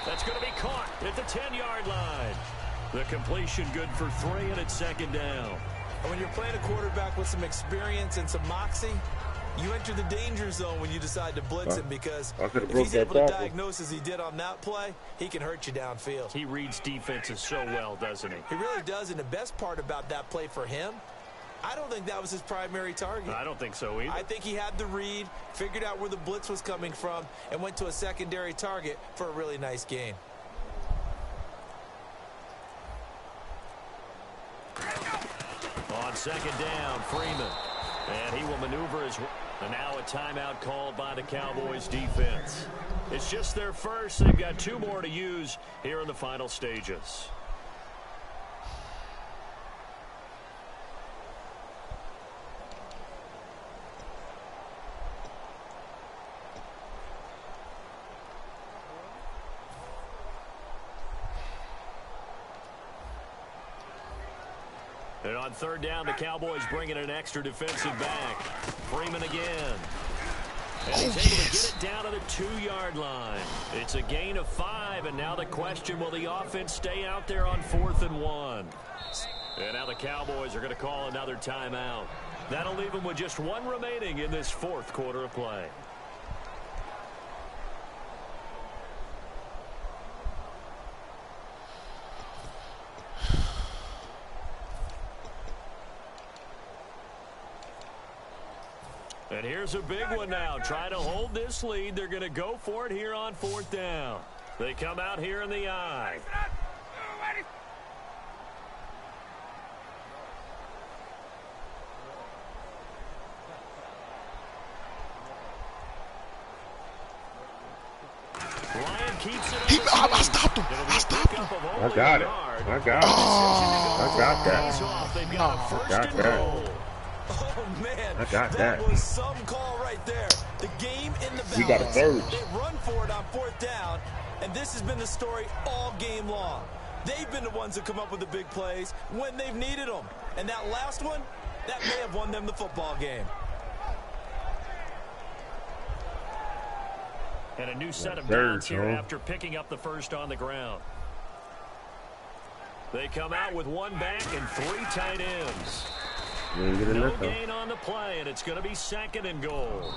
That's going to be caught at the 10-yard line. The completion good for 3, and it's second down. And when you're playing a quarterback with some experience and some moxie, you enter the danger zone when you decide to blitz him, because if he's able to diagnose as he did on that play, he can hurt you downfield. He reads defenses so well, doesn't he? He really does, and the best part about that play for him, I don't think that was his primary target. I don't think so either. I think he had the read, figured out where the blitz was coming from, and went to a secondary target for a really nice gain. On second down, Freeman. And he will maneuver his... And now a timeout called by the Cowboys defense. It's just their first. They've got 2 more to use here in the final stages. And on third down, the Cowboys bringing an extra defensive back. Freeman again. And he's able to get it down to the 2-yard line. It's a gain of 5, and now the question, will the offense stay out there on 4th and 1? And now the Cowboys are going to call another timeout. That'll leave them with just 1 remaining in this 4th quarter of play. And here's a big one now. Try to hold this lead. They're going to go for it here on 4th down. They come out here in the I. Ryan keeps it. I stopped him. I got it. I got it. I got that. I got that. Oh, Man, I got that. was some call right there. The game in the balance. We got a third. They run for it on 4th down, and this has been the story all game long. They've been the ones that come up with the big plays when they've needed them. And that last one, that may have won them the football game. And a new set of downs here after picking up the first on the ground. They come out with 1 back and 3 tight ends. No gain on the play, and it's going to be 2nd and goal.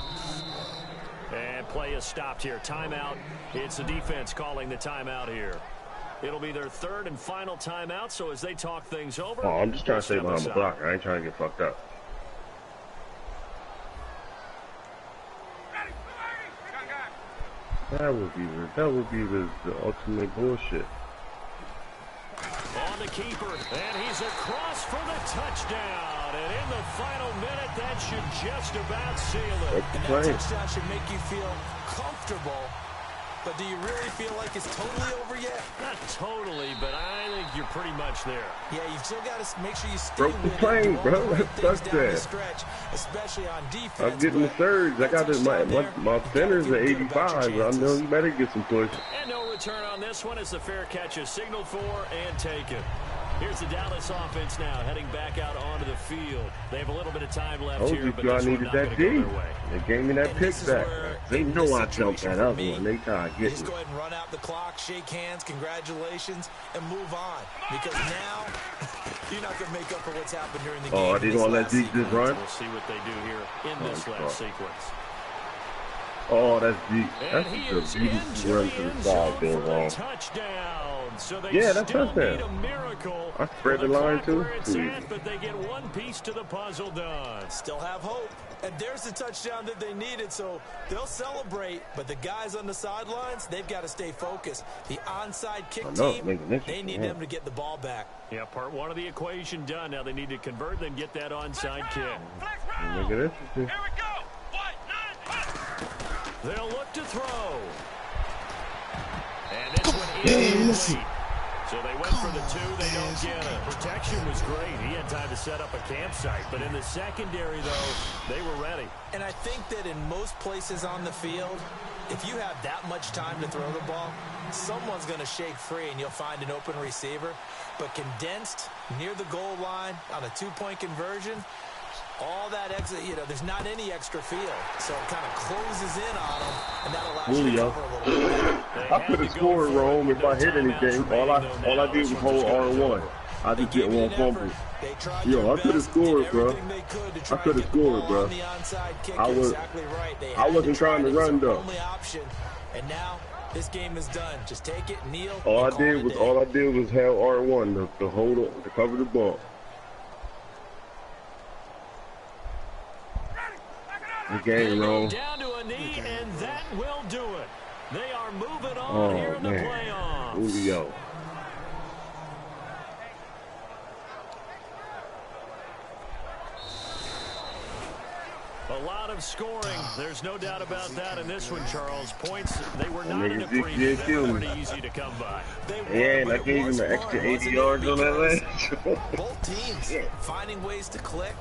And play is stopped here. Timeout. It's the defense calling the timeout here. It'll be their 3rd and final timeout, so as they talk things over... Oh, I'm just trying to stay behind the block. I ain't trying to get fucked up. That would be the ultimate bullshit. On the keeper, and he's across for the touchdown. And in the final minute, that should just about seal it. And that touchdown should make you feel comfortable. But do you really feel like it's totally over yet? Not totally, but I think you're pretty much there. Yeah, you've still got to make sure you stay broke the plane, bro. That's that. Stretch, especially on defense. I'm getting the surge. I got my center's at 85. I know you better get some push. And no return on this one as the fair catch is signaled for and taken. Here's the Dallas offense now heading back out onto the field. They have a little bit of time left here, but this one's not going to go their way. They gave me that pick back. They know I jumped that other one. They try to get me. Just go ahead and run out the clock, shake hands, congratulations, and move on. Because now, you're not going to make up for what's happened during the game. Oh, they going to let Zeke just run? We'll see what they do here in this last sequence. Oh, that's deep. That's just a beautiful run to the side there, wrong. So yeah, that's touchdown. I spread the line too. But they get one piece to the puzzle done. Still have hope. And there's the touchdown that they needed, so they'll celebrate. But the guys on the sidelines, they've got to stay focused. The onside kick team, they need them to get the ball back. Yeah, part 1 of the equation done. Now they need to convert, then get that onside kick. Look at this. Here we go. They'll look to throw. And this one is complete. So they went for the 2, they don't get it. Protection was great. He had time to set up a campsite. But in the secondary, though, they were ready. And I think that in most places on the field, if you have that much time to throw the ball, someone's going to shake free and you'll find an open receiver. But condensed near the goal line on a 2-point conversion, all that exit, there's not any extra field. So it kind of closes in on them, and that allows you to cover a little bit. I could have scored, Rome, if I hit anything. All I did was hold R1. I just get 1 fumble. Yo, I could have scored, bro. I could have scored, bro. I wasn't trying to run, though. And now this game is done. Just take it, kneel. All I did was have R1 to hold up, to cover the ball. The game, Rome. Down to a knee, and that will do it. They are moving on here in the playoffs. Julio. A lot of scoring. There's no doubt about that in this one, Charles. Points, they were not in a pretty easy to come by. Yeah, and I gave him an extra 80 yards on that last. Both teams finding ways to click.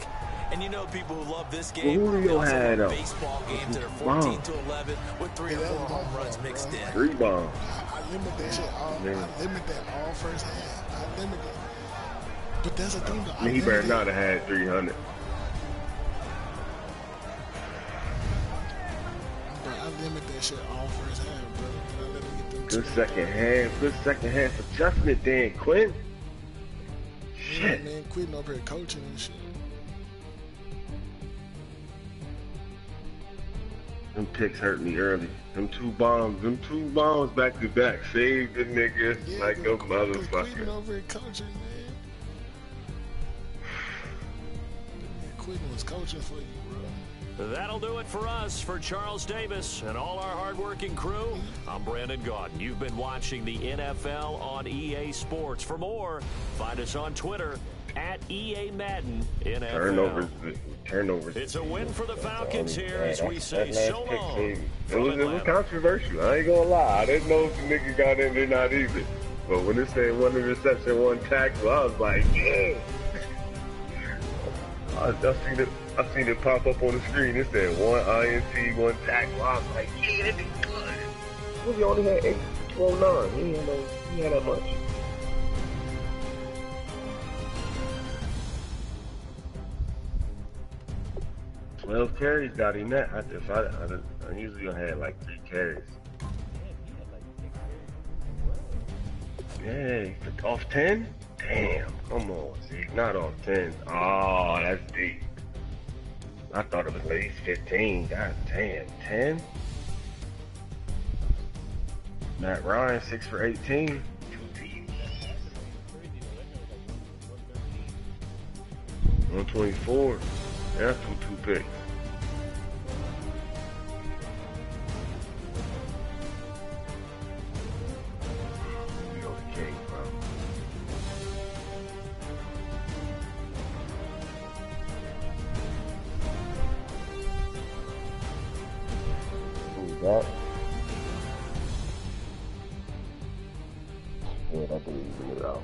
And you know people who love this game. Julio had baseball games that are 14-11 with 3 or 4 home runs mixed in. 3 bombs. I limit that shit all. I limit that all first half. I limit it. But that's the thing. He better not have had 300. I limit that shit all first half, bro. I let him get them. Good second half. Good second half adjustment, Dan Quinn. Shit. Man, quitting over here coaching and shit. Them picks hurt me early. Them two bombs back to back. Saved the nigga like a motherfucker. Over coaching, man. Quitting was coaching for you, bro. That'll do it for us. For Charles Davis and all our hardworking crew, I'm Brandon Gaudin. You've been watching the NFL on EA Sports. For more, find us on Twitter at EA Madden NFL. Turnovers. It's a win for the Falcons here as we say so long. It was controversial. I ain't gonna lie. I didn't know if the nigga got in there not either. But when it said 1 interception, 1 tackle, I was like, yeah. I was dusting it. I seen it pop up on the screen. It said 1 INT, 1 tackle. I was like, yeah, that nigga good. Movie only had 8, 12, 9. He had that much. Well, carries got him that. I usually gonna have like 3 carries. Yeah, off 10? Damn, come on, Zeke, not off 10. Oh, that's deep. I thought it was at least 15. God damn, 10? Matt Ryan, 6 for 18. 124. That's 2 picks. That. Yeah, that didn't even get out.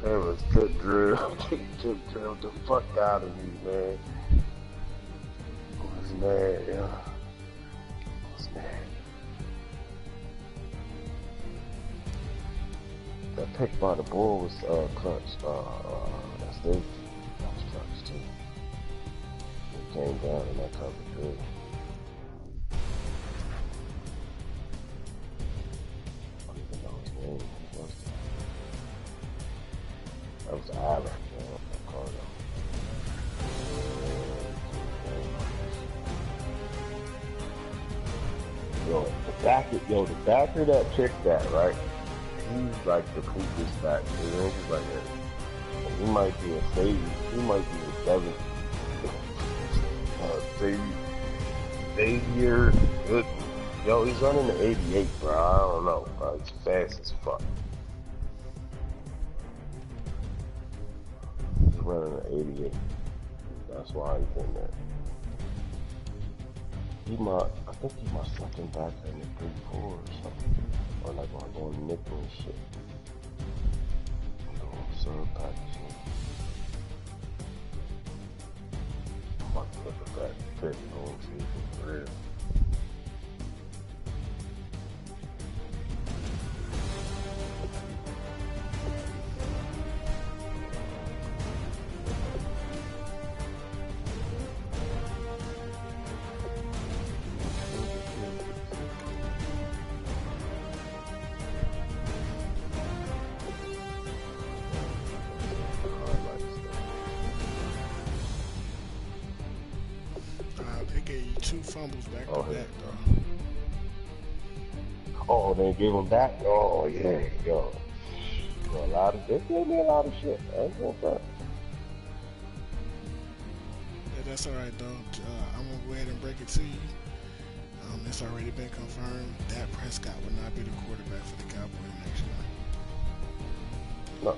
That was tip drill. Tip drill the fuck out of me, man. I was mad, yeah. I was mad. That pick by the bull was clutch. That's it. That was clutch too. Came down and that covered good. I don't even know his name. That was Allen, man. The backer that picked that, right? He's like the coolest back. He's like that. He might be a safety. He might be a 7th. Xavier Good. Yo, he's running the 88, bro. I don't know, bro. He's fast as fuck. He's running the 88. That's why he's in there. I think he my second back in the 3-4 or something. Or like when I'm going nickel and shit. I'm doing sub packaging. I'm about to look at that pick and see if it's real. They gave you 2 fumbles back to back, though. Oh, they gave him back? Oh, yeah, yo. They gave me a lot of shit. I ain't gonna front. Yeah, that's alright, though. I'm gonna go ahead and break it to you. It's already been confirmed that Prescott will not be the quarterback for the Cowboys next year.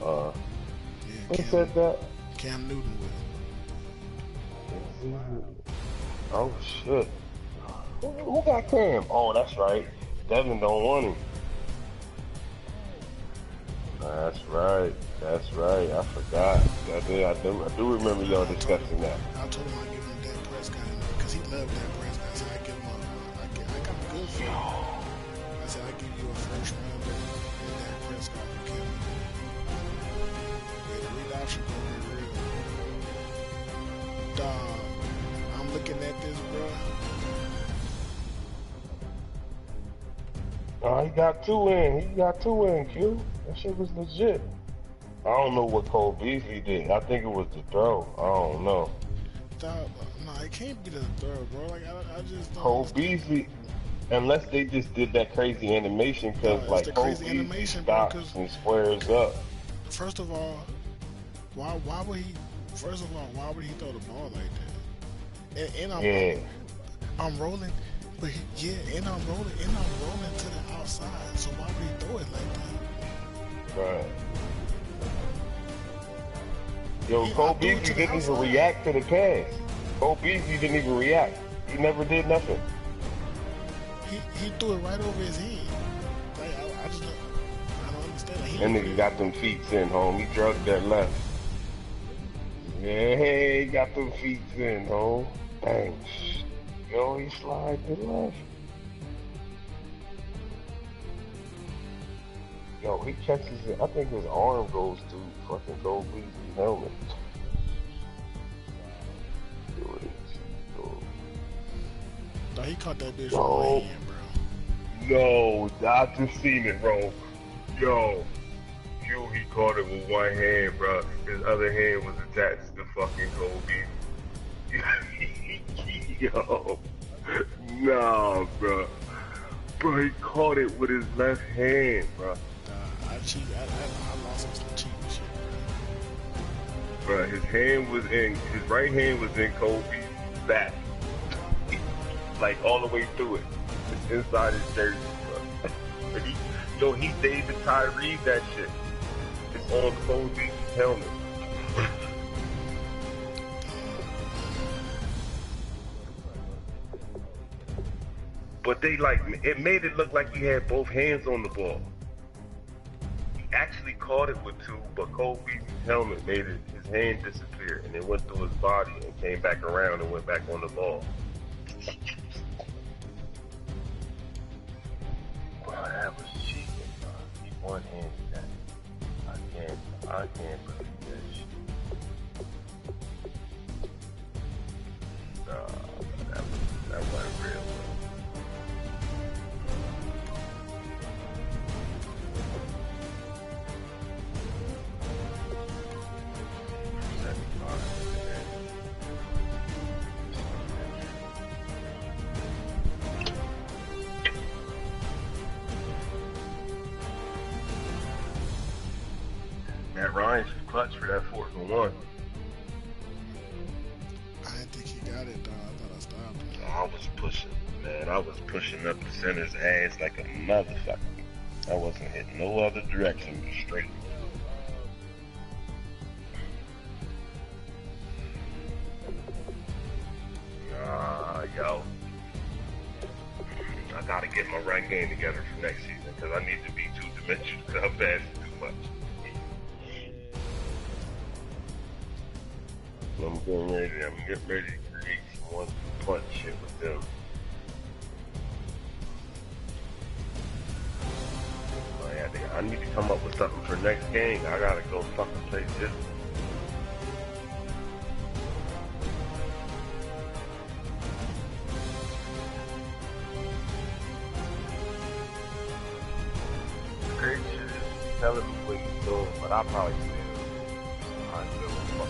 Yeah, Who said that? Cam Newton will. Oh shit. Who got Cam? Oh, that's right. Devin don't want him. That's right. I forgot. I do remember y'all discussing that. I told him I'd give him Dak Prescott because he loved Dak Prescott. I said I'd give him I got good for him. I said I'd give you a first rounder and Dak Prescott for Cam Newton. Yeah, the read option going to be real. Dog, I'm looking at this, bro. Oh, he got 2 in, Q. That shit was legit. I don't know what Cole Beasley did. I think it was the throw. I don't know. Dog, no, it can't be the throw, bro. Like, I just don't Cole understand. Beasley, unless they just did that crazy animation, because No, it's like the Cole crazy Beasley animation, bro, stops 'cause- and squares up. First of all, why would he throw the ball like that? And I'm rolling, but and I'm rolling to the outside. So why would he throw it like that? Right. Yo, Cole Beasley didn't even react to the pass. Cole Beasley didn't even react. He never did nothing. He threw it right over his head. Like I don't understand. He That nigga got them feet in, home. He drugged that left. Yeah, he got them feet in, home. Bang. Yo, he slide to the left. Yo, he catches it. I think his arm goes to fucking Gold Beasley's helmet. No, he caught that bitch with one hand, bro. No, I just seen it, bro. Yo, he caught it with one hand, bro. His other hand was attached to fucking Gold Beasley. Yo, nah, bro. Bro, he caught it with his left hand, bro. I cheated. I lost some cheating shit, bro. His right hand was in Kobe's back. Like all the way through it. It's inside his jersey, bro. But he David Tyree that shit. It's on Kobe's helmet. But it made it look like he had both hands on the ball. He actually caught it with two, but Kobe's helmet made his hand disappear, and it went through his body and came back around and went back on the ball. Wow, that was cheating, bro. He one-handed that. I can't believe that shit. That wasn't real. Matt Ryan's clutch for that 4th and 1. I didn't think he got it, though. I thought I stopped him. I was pushing, man. I was pushing up the center's ass like a motherfucker. I wasn't hitting no other direction, straight. Yo. I gotta get my run game together for next season because I need to be two-dimensional because I'm passing too much. I'm getting ready to create some one-punch shit with them. Oh, yeah, I need to come up with something for next game. I gotta go fucking play this. Crazy shit is telling me what he's doing, but I probably still fuck.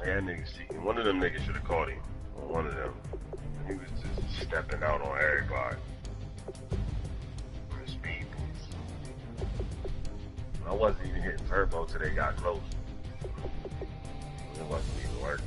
Yeah, niggas cheating. One of them niggas should have caught him. One of them. He was just stepping out on everybody. For speed boost. I wasn't even hitting turbo till they got close. It wasn't even working.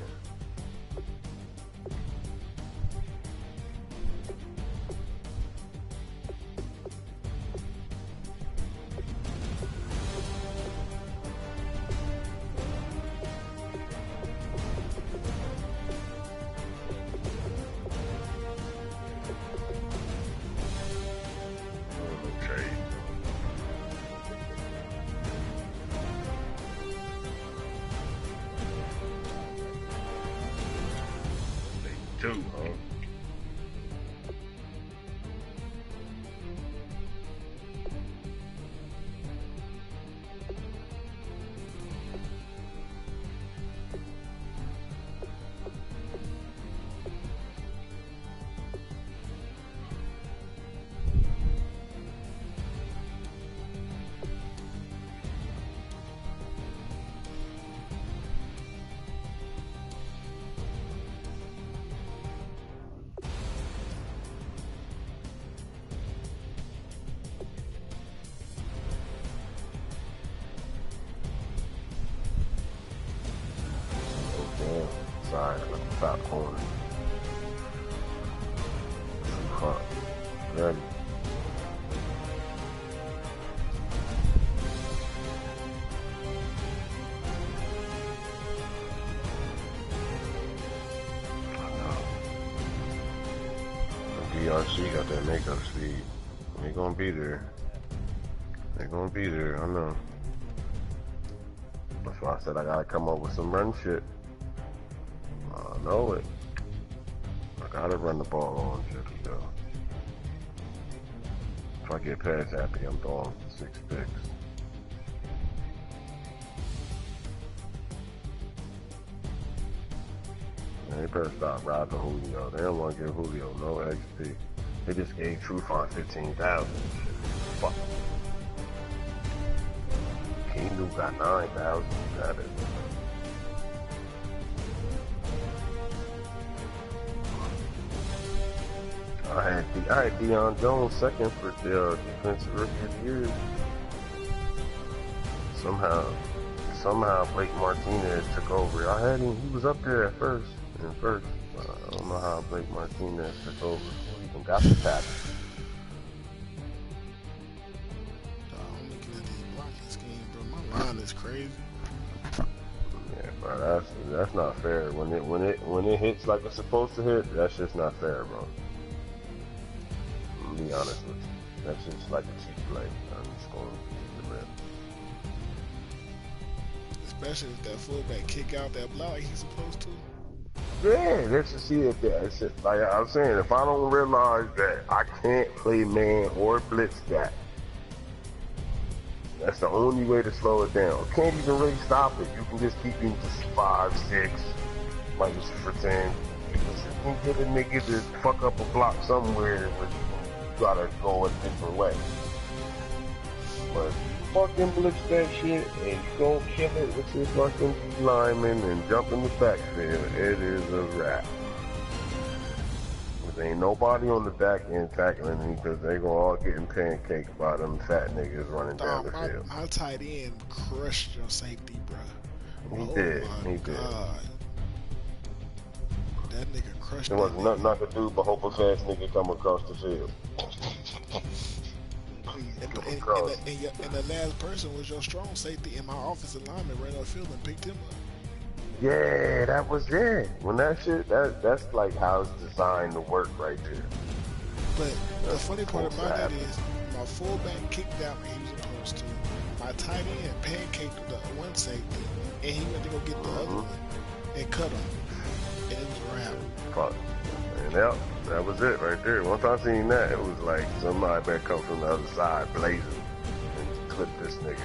Too, huh? Sorry, I'm at the top corner. Ready. she got that makeup speed. They gonna be there. They gonna be there. I know. That's why I said I gotta come up with some run shit. I know it. I gotta run the ball on Jiffy though. If I get past Happy, I'm throwing 6 picks. They better stop robbing Julio. They don't want to give Julio no XP. They just gave Trufant 15,000. Fuck. Kingdom got 9,000. Got it. I had Deion Jones second for the defensive rookie of the year. Somehow Blake Martinez took over. I had him. He was up there at first. I don't know how Blake Martinez took over. He even got the tackle. I'm looking at these blocking schemes, bro. My line is crazy. Yeah, bro, that's not fair. When it hits like it's supposed to hit, that's just not fair, bro. I'm gonna be honest with you. That's just like a cheap play. I'm just going to the rim. Especially if that fullback kick out that block like he's supposed to. Yeah, let's just see if that's it. Like I was saying, if I don't realize that I can't play man or blitz that, that's the only way to slow it down. Can't even really stop it. You can just keep him to 5, 6, like just for 10. You can get a nigga to fuck up a block somewhere where you gotta go a different way. But fucking blitz that shit and you gon' kill it with your fucking lineman and jump in the backfield, it is a wrap. There ain't nobody on the back end tackling me because they gon' all getting pancaked by them fat niggas running down the field. My tight end crushed your safety, bro. He did. That nigga crushed. There wasn't nothing I could do but hope a fast nigga come across the field. And the last person was your strong safety, and my offensive lineman ran upfield and picked him up. Yeah, that was it. When that shit, that's like how it's designed to work right there. But the funny part about that is, my fullback kicked out when he was supposed to. My tight end pancaked the one safety, and he went to go get the other one and cut him. And it was a wrap. Fuck. And that was it right there. Once I seen that, it was like somebody better come from the other side blazing and clip this nigga.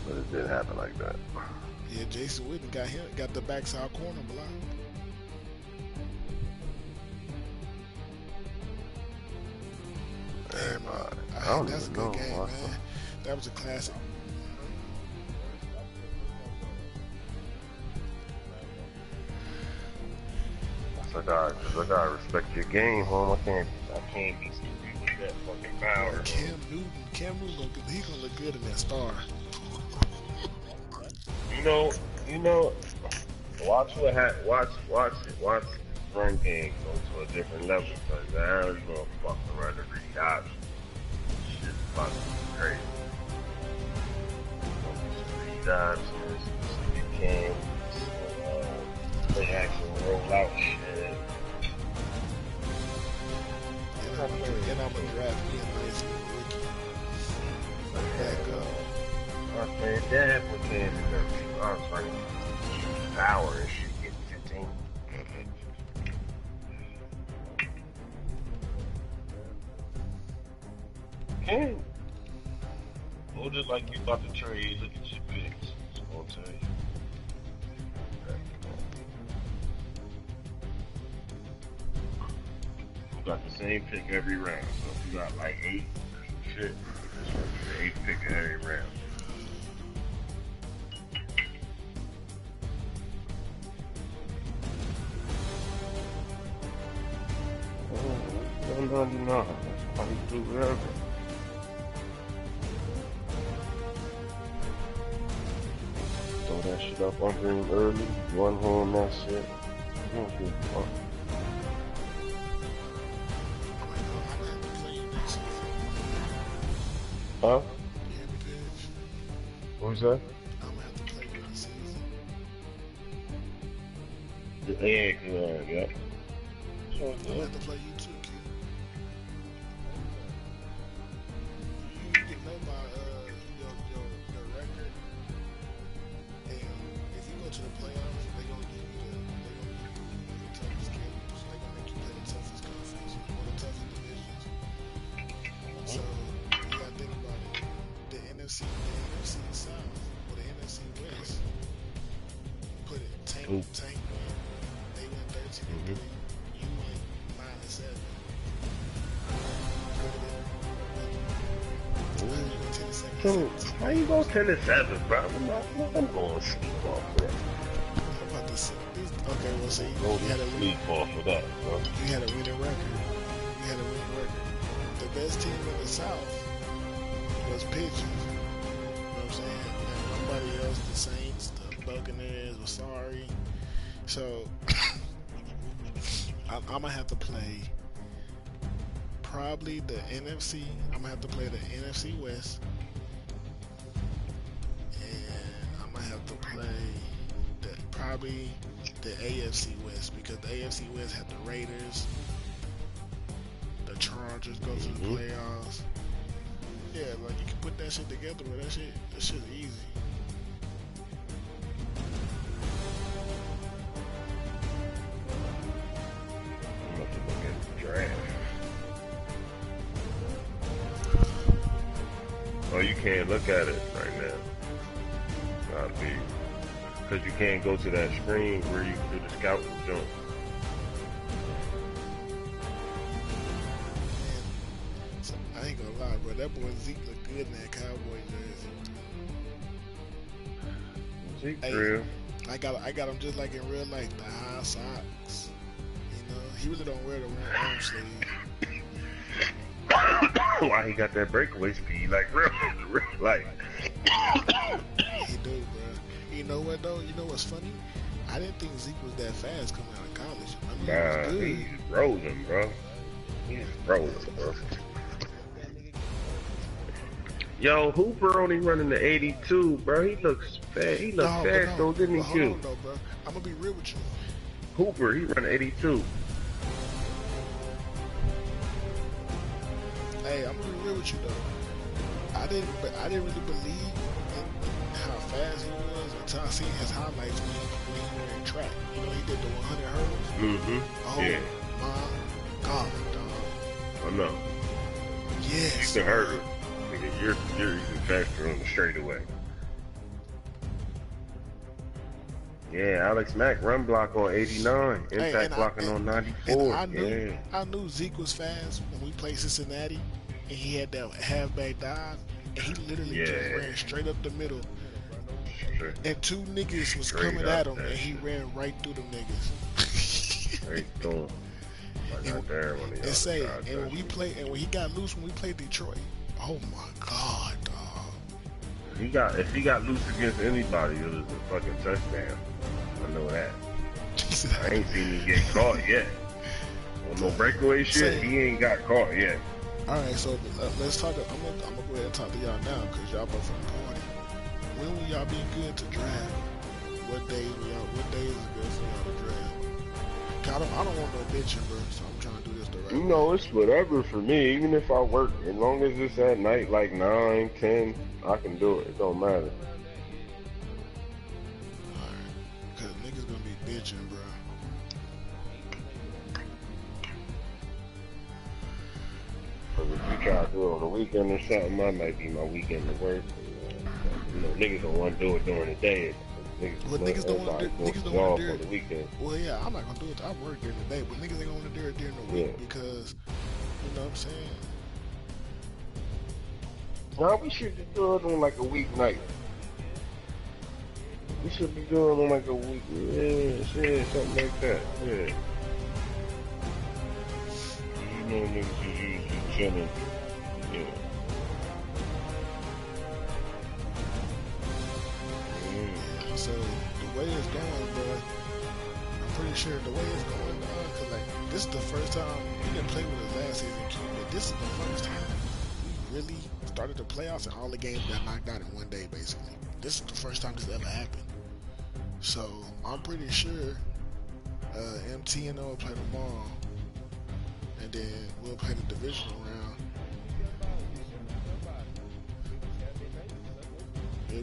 But it didn't happen like that. Yeah, Jason Witten got the backside corner blocked. Damn, that's a good game, man. That was a classic. I gotta respect your game, home. I can't be stupid with that fucking power. Cam Newton, he's gonna look good in that star. You know, watch what watch the run game go to a different level, because now you're gonna fucking run the read option. Shit's fucking crazy. Read options, you can play action, roll out shit. And I'm gonna draft me a nice rookie. Back up. Okay, that would be I was running power and shit, get 15. Okay. Well, just like you about to trade, look at your picks. I'm gonna tell you. You got the same pick every round. So if you got like 8 shit, it's the 8th pick every round. $199. That's how you do whatever. Throw that shit up under him early. One home that shit. You don't give a fuck. Huh? What was that? I'm gonna have to play one season. Yeah. I'm about to play you too, kid. You can know my your record, and if you go to the playoffs, they gonna give you the toughest games. They gonna make you play the toughest conference or the toughest divisions. So you gotta think about it. The NFC South or the NFC West. Put it tank win. They went 13-3. You went -7. How you go 10-7, bro? I'm going sleep off of that. I'm about to say this. Okay, well, see, You had a sleep off of that, bro. You had a winning record. The best team in the South was Pitchers. You know what I'm saying? And nobody else, the Saints, the Buccaneers, were sorry. So I'm gonna have to play probably the NFC. I'm gonna have to play the NFC West, and I'm gonna have to play probably the AFC West, because the AFC West had the Raiders, the Chargers go to the playoffs. Yeah, like you can put that shit together, but that shit's easy. I'm about to look at the draft. Oh, you can't look at it right now. Gotta be, because you can't go to that screen where you do the scout jump. So, I ain't gonna lie, bro. That boy Zeke look good in that Cowboy jersey. Zeke real. I got him just like in real life, the high socks. You know, he really don't wear the one arm sleeve. Why he got that breakaway speed, like real like. He do, bro. You know what though? You know what's funny? I didn't think Zeke was that fast coming out of college. I mean, he was good. He's rolling, bro. He's rolling, bro. Yo, Hooper only running the 82, bro. He looks fast. He looks fast though, didn't he, too? Hold on, though, bro. I'm gonna be real with you. Hooper, he running 82. Hey, I'm gonna be real with you though. I didn't really believe in how fast he was until I seen his highlights when he ran track. You know, he did the 100 hurdles. Oh yeah. My God, dog. I know. Yes. You can hurdle. You're even faster on the straightaway. Yeah, Alex Mack run block on 89, impact blocking on 94. I knew Zeke was fast when we played Cincinnati, and he had that halfback dive, and he literally just ran straight up the middle. And two niggas was coming at him, and he ran right through them niggas. Straight through him. And when he got loose when we played Detroit, oh my God, dog. If he got loose against anybody, it was a fucking touchdown. I know that. I ain't seen him get caught yet. On no breakaway shit, he ain't got caught yet. Alright, so let's talk. I'm gonna go ahead and talk to y'all now, because y'all both from the party. When will y'all be good to draft? What days is good for y'all to draft? I don't want no bitching, bro, so I'm trying to do this the right way. You know, it's whatever for me. Even if I work, as long as it's at night, like 9, 10, I can do it. It don't matter. Alright, because niggas gonna be bitching, bro. But if you try to do it on the weekend or something, that might be my weekend to work. You know, niggas don't want to do it during the day. Niggas don't want to do it on the weekend. Well, yeah, I'm not gonna do it. I work during the day, but niggas ain't gonna want to do it during the week because, you know what I'm saying? Nah, we should be doing it on like a weeknight. We should be doing it on like a week. Yeah, something like that. Yeah. You know, niggas is usually chilling. Yeah. So the way it's going, bro, I'm pretty sure the way it's going, cause like this is the first time we didn't play with us last season, but this is the first time we really started the playoffs and all the games got knocked out in one day, basically. This is the first time this ever happened. So I'm pretty sure MT and O will play tomorrow, and then we'll play the divisional round. Yeah,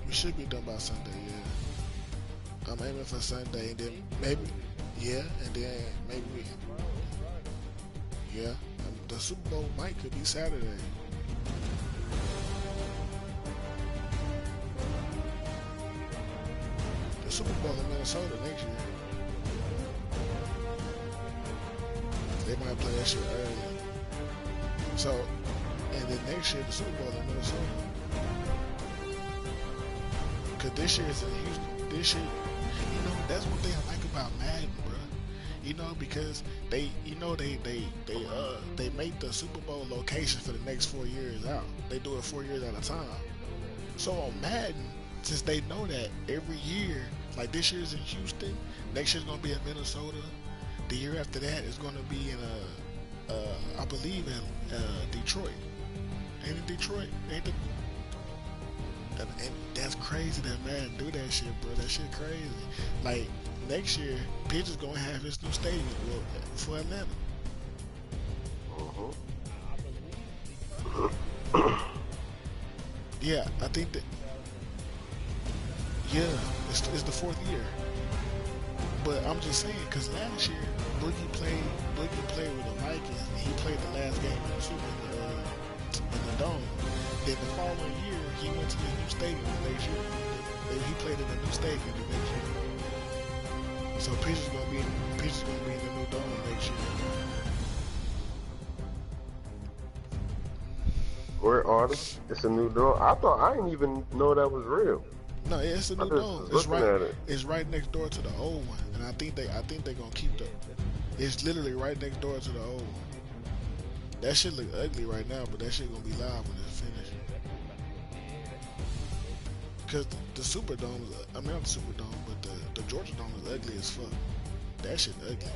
we should be done by Sunday. Yeah, I'm aiming for Sunday, and then maybe the Super Bowl could be Saturday. The Super Bowl in Minnesota next year. They might play that shit early. So, and then next year the Super Bowl in Minnesota. Cause this year is in Houston. This year, that's one thing I like about Madden, bro. Because they make the Super Bowl location for the next 4 years out. They do it 4 years at a time. So on Madden, since they know that every year, like this year's in Houston, next year's gonna be in Minnesota. The year after that is gonna be in I believe in Detroit. Ain't it Detroit? Ain't it? And that's crazy that Madden do that shit, bro. That shit crazy. Like next year, Pitch is gonna have his new stadium for Atlanta. Yeah, I think that. Yeah, it's the 4th year. But I'm just saying, cause last year Boogie played with the Vikings, and he played the last game in the Dome. Then the following year, he went to the new stadium the next year. He played in the new stadium the next year. So Pitch is gonna be in the new Dome next year. Where are they? It's a new Dome. I didn't even know that was real. No, it's a new Dome. It's right next door to the old one, and I think they're gonna keep the. It's literally right next door to the old one. That shit look ugly right now, but that shit gonna be live when it's finished. Cause the Superdome, not the Superdome, but the Georgia Dome is ugly as fuck. That shit ugly.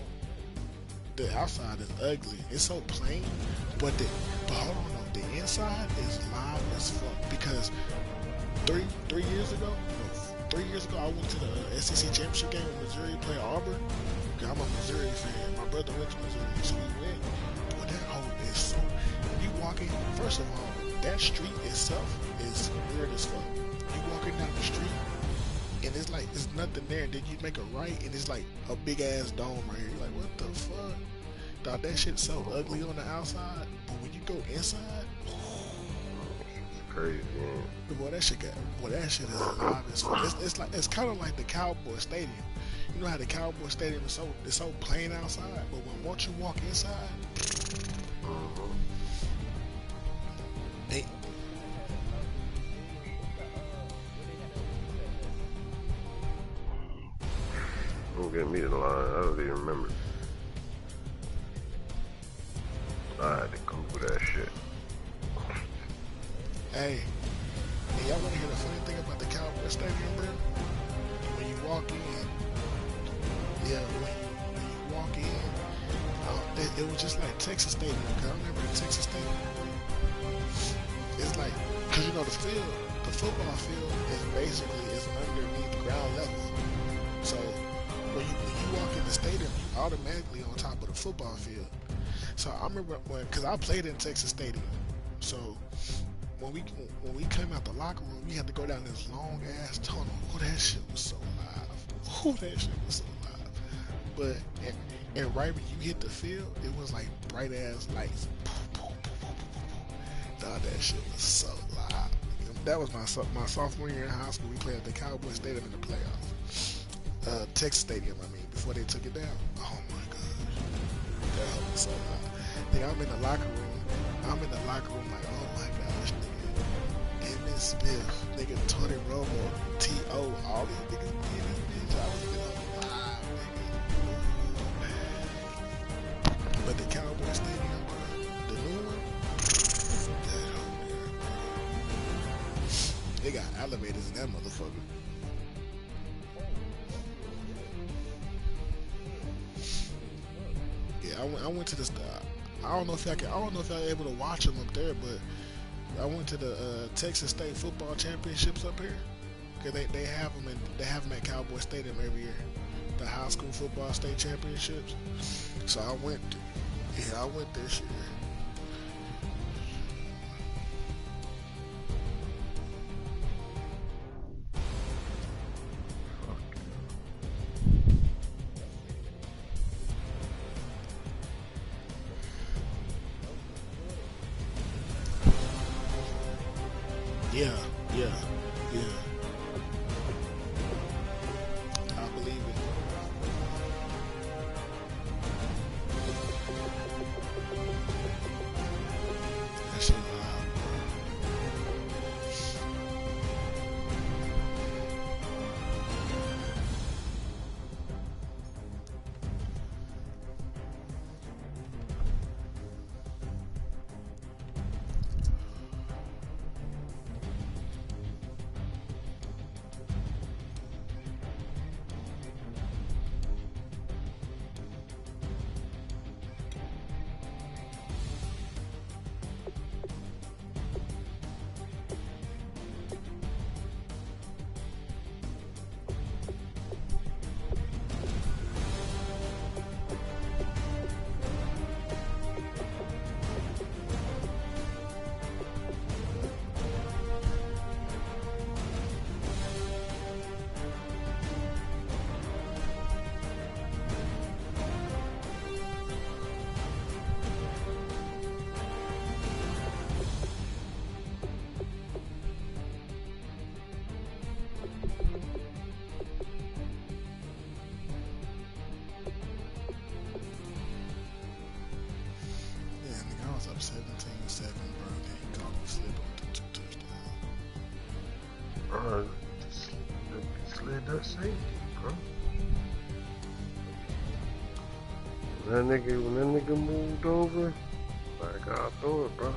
The outside is ugly. It's so plain, but hold on, no, the inside is live as fuck. Because 3 years ago, I went to the SEC championship game when Missouri played Auburn. Cause I'm a Missouri fan. My brother went to Missouri, so we went. But that hole is so. You walking. First of all, that street itself is weird as fuck. You walking down the street, and it's like there's nothing there. Then you make a right, and it's like a big ass dome right here. You're like, what the fuck? Dog, that shit's so ugly on the outside, but when you go inside, crazy, man. Boy, that shit is alive as fuck. It's kind of like the Cowboy Stadium. You know how the Cowboy Stadium is so plain outside, but once you walk inside, Don't get me to the line. I don't even remember. I had to come with that shit. Hey, y'all want to hear the funny thing about the Cowboy Stadium, bro? When you walk in, when you walk in, it was just like Texas Stadium. Cause I remember Texas Stadium. It's like, cause you know the football field is basically underneath ground level. So when you walk in the stadium, you automatically on top of the football field. So I remember cause I played in Texas Stadium, so. When we came out the locker room, we had to go down this long ass tunnel. Oh, that shit was so live. Oh, that shit was so live. But and right when you hit the field, it was like bright ass lights. Dog, that shit was so live. That was my sophomore year in high school. We played at the Cowboy Stadium in the playoffs. Texas Stadium, before they took it down. Oh my gosh, that was so live. Then I'm in the locker room like, oh my gosh, nigga. Emmitt Smith, nigga, Tony Romo, T.O., all these niggas be in this bitch. I was in live, nigga. But the Cowboy Stadium, the new one, that over there, bro. They got elevators in that motherfucker. Yeah, I went to the I don't know if y'all able to watch them up there, but I went to the Texas State Football Championships up here. Cause they have them at Cowboy Stadium every year, the high school football state championships. So I went, Yeah, I went this year. Yeah. I believe it. That shit loud. Up 17-7, bro. Then he caught him slip on the 2 touchdowns. Slid that safety, bro. When that nigga moved over, like I throw it, bro.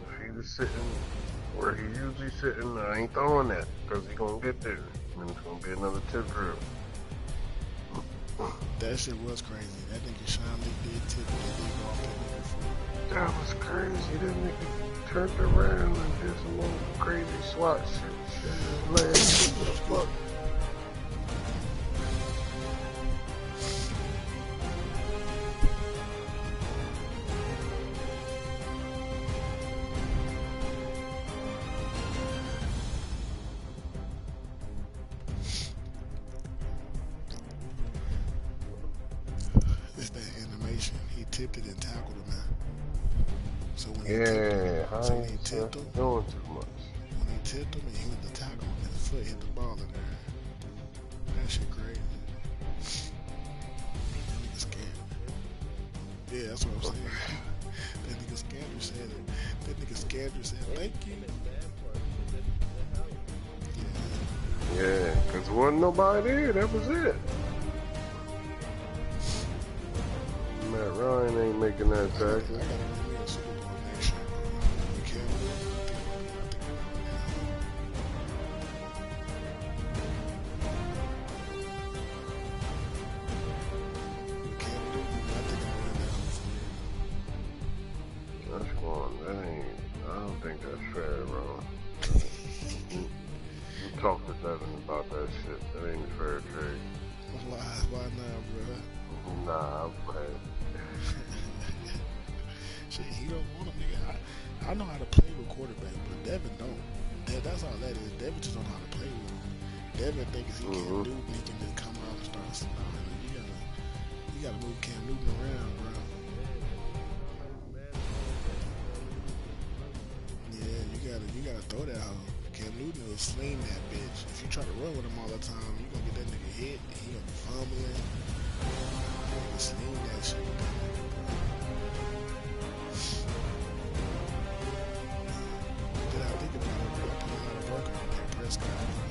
If he was sitting where he usually sitting, I ain't throwing that, because he gonna get there. And it's gonna be another tip drill. That shit was crazy. That nigga Sean Lee did tip that nigga off that nigga foot. That was crazy. That nigga turned around and did some little crazy swat shit. Shit, legs. What the fuck? It's that animation. He tipped it and tackled him, man. So when he tipped him, doing too much. When he tipped him and he went to tackle him, his foot hit the ball in there. That shit crazy. That nigga scared. Yeah, that's what I'm saying. That nigga Scandler said it. That nigga Scandler said, thank you. Yeah, because there wasn't nobody there. That was it. Matt Ryan ain't making that tackle. I gotta win a Super Bowl next year, bro. You can't win. That's one. That ain't. I don't think that's fair, bro. You talk to Devin about that shit. That ain't a fair trade. Why not, bro? Nah, I'm playing. Shit, he don't want him, nigga. I know how to play with quarterback, but Devin don't. That's all that is. Devin just don't know how to play with him. Devin thinks he can't do it, and he can just come out and start sliding. You gotta move Cam Newton around, bro. Yeah, you gotta throw that hoe. Cam Newton will sling that bitch. If you try to run with him all the time, you gonna get that nigga hit, and he gonna be fumbling. Sling that shit with that nigga, bro. Did I think about it, bro? I put a lot of work on that Prescott, bro.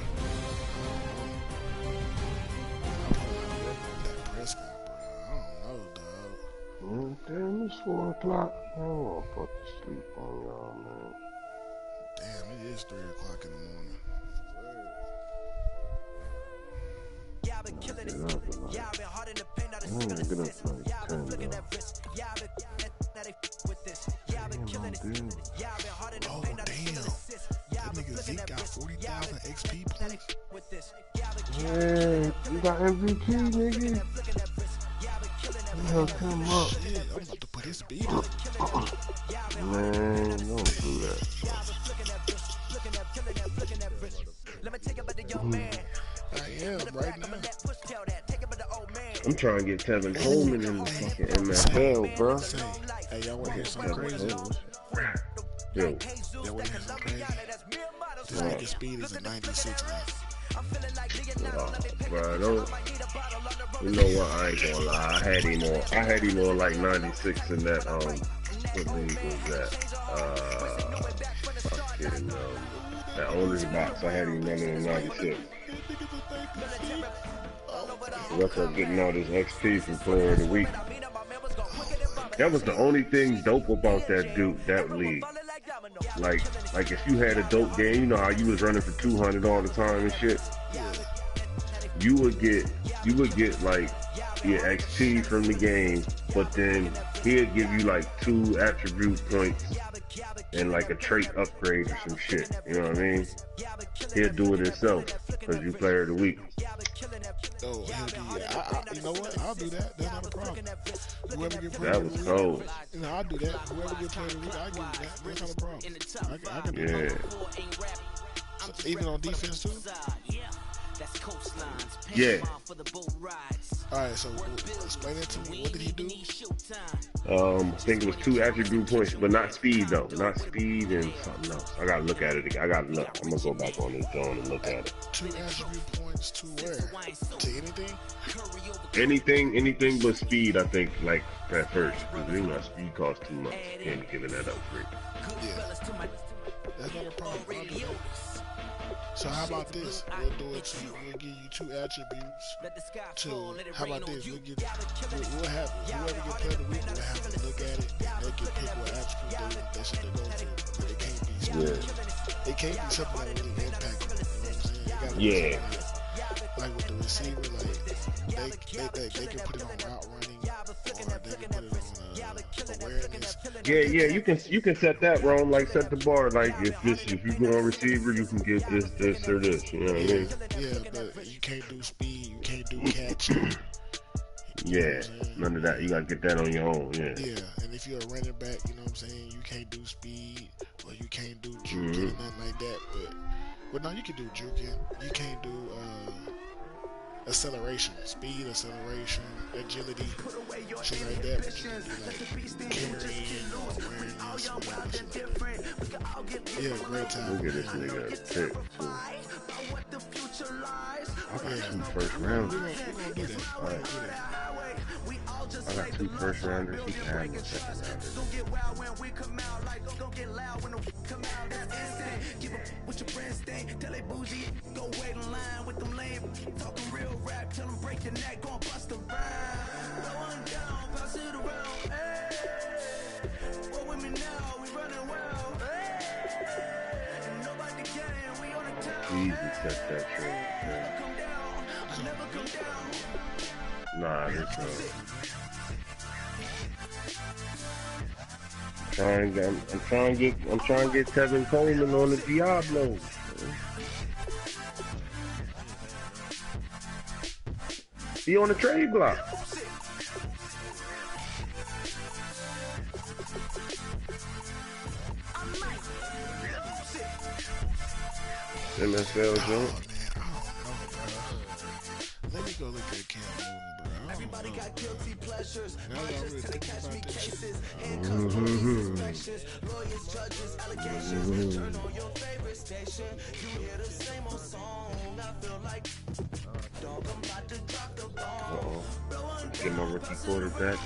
I put a lot of work on that Prescott, bro. I don't know, dog. Damn, it's 4 o'clock. I don't want to fuck to sleep on y'all, man. Damn, it is 3 o'clock in the morning. Yeah, I've been killing it. Yeah, I've been hard in the paint, now I'm gonna get up like yeah, I've been 10, flicking though. that wrist. Yeah, I've been now they with this. Yeah, I've been killing it. Yeah, I've been hard in the Oh, paint, now they damn. assist. Yeah, That I've been nigga flicking Zeke that got wrist. 40,000 XP points. With this. Yeah, I've been Yeah, you got MVP, nigga. flicking that wrist. Yeah, I've been killing that Hook him up. Shit, I'm about to put his speed up. Man, don't do that. I am right now. I'm trying to get Tevin Coleman in the fucking NFL, bro. Hey, y'all want to hear something crazy? Yo. Y'all want to hear something crazy? This nigga speed is a 96 now. Bro, don't. You know what? I ain't gonna lie. I had him on like 96 in that what league was that? Fucking that owner's box. I had him running in 96. That's up getting all this XP from player of the week. That was the only thing dope about that dude, that league. Like if you had a dope game, you know how you was running for 200 all the time and shit. You would get like your XP from the game, but then he'd give you like 2 attribute points and like a trait upgrade or some shit. You know what I mean? He'll do it himself because you player of the week. Oh, you know what? I'll do that. That's not a problem. Whoever get player That of the was week, cold. you know, I'll do that. Whoever get player of the week, I'll give you that. That's not a problem. I can do Yeah. that. So, even on defense too? Yeah. Alright, so explain it to me. What did he do? I think it was 2 attribute points, but not speed though. Not speed and something else. I gotta look at it again. I gotta look. I'm gonna go back on this zone and look at it. 2 attribute points to where? To anything? Anything but speed, I think, like at first. Because you know, speed costs too much. Can't be giving that up free. Yeah. That's not a problem. I'll do that. So how about this? We'll do it to you. We'll give you 2 attributes. How about this? We'll have whoever get player of the week. We'll have to look at it and they can pick what attribute they should go to. But it can't be speed. Yeah. It can't be something that really impact them. You know what I'm saying? It gotta be Yeah. like with the receiver, like they can put it on route running, or they can put it on awareness. Yeah, you can set that wrong, like set the bar, like if you go on receiver, you can get this or this, you know what I mean? Yeah, but you can't do speed, you can't do catching. Yeah, none of that. You gotta get that on your own. Yeah. Yeah, and if you're a running back, you know what I'm saying, you can't do speed or you can't do juking or nothing like that. But no, you can do juking. You can't do acceleration, speed, acceleration, agility, shit like that. But you can do like carrying or awareness, whatever. Yeah, great time. Look at this nigga pick too. I got 2 first rounders. We're gonna do that. All right, do that. I got 2 first rounders. You can have my second rounders. Easy set that trade, man. Nah, this I'm trying to get Tevin Coleman on the Diablo. He on the trade block. NFL joint. Let me go look at Cam Newton, bro. Everybody got guilty pleasures. Lawyers, judges, allegations. Turn on your favorite station. You hear the same old song. I feel like dog, I'm about to drop the ball. Get my rookie quarterback.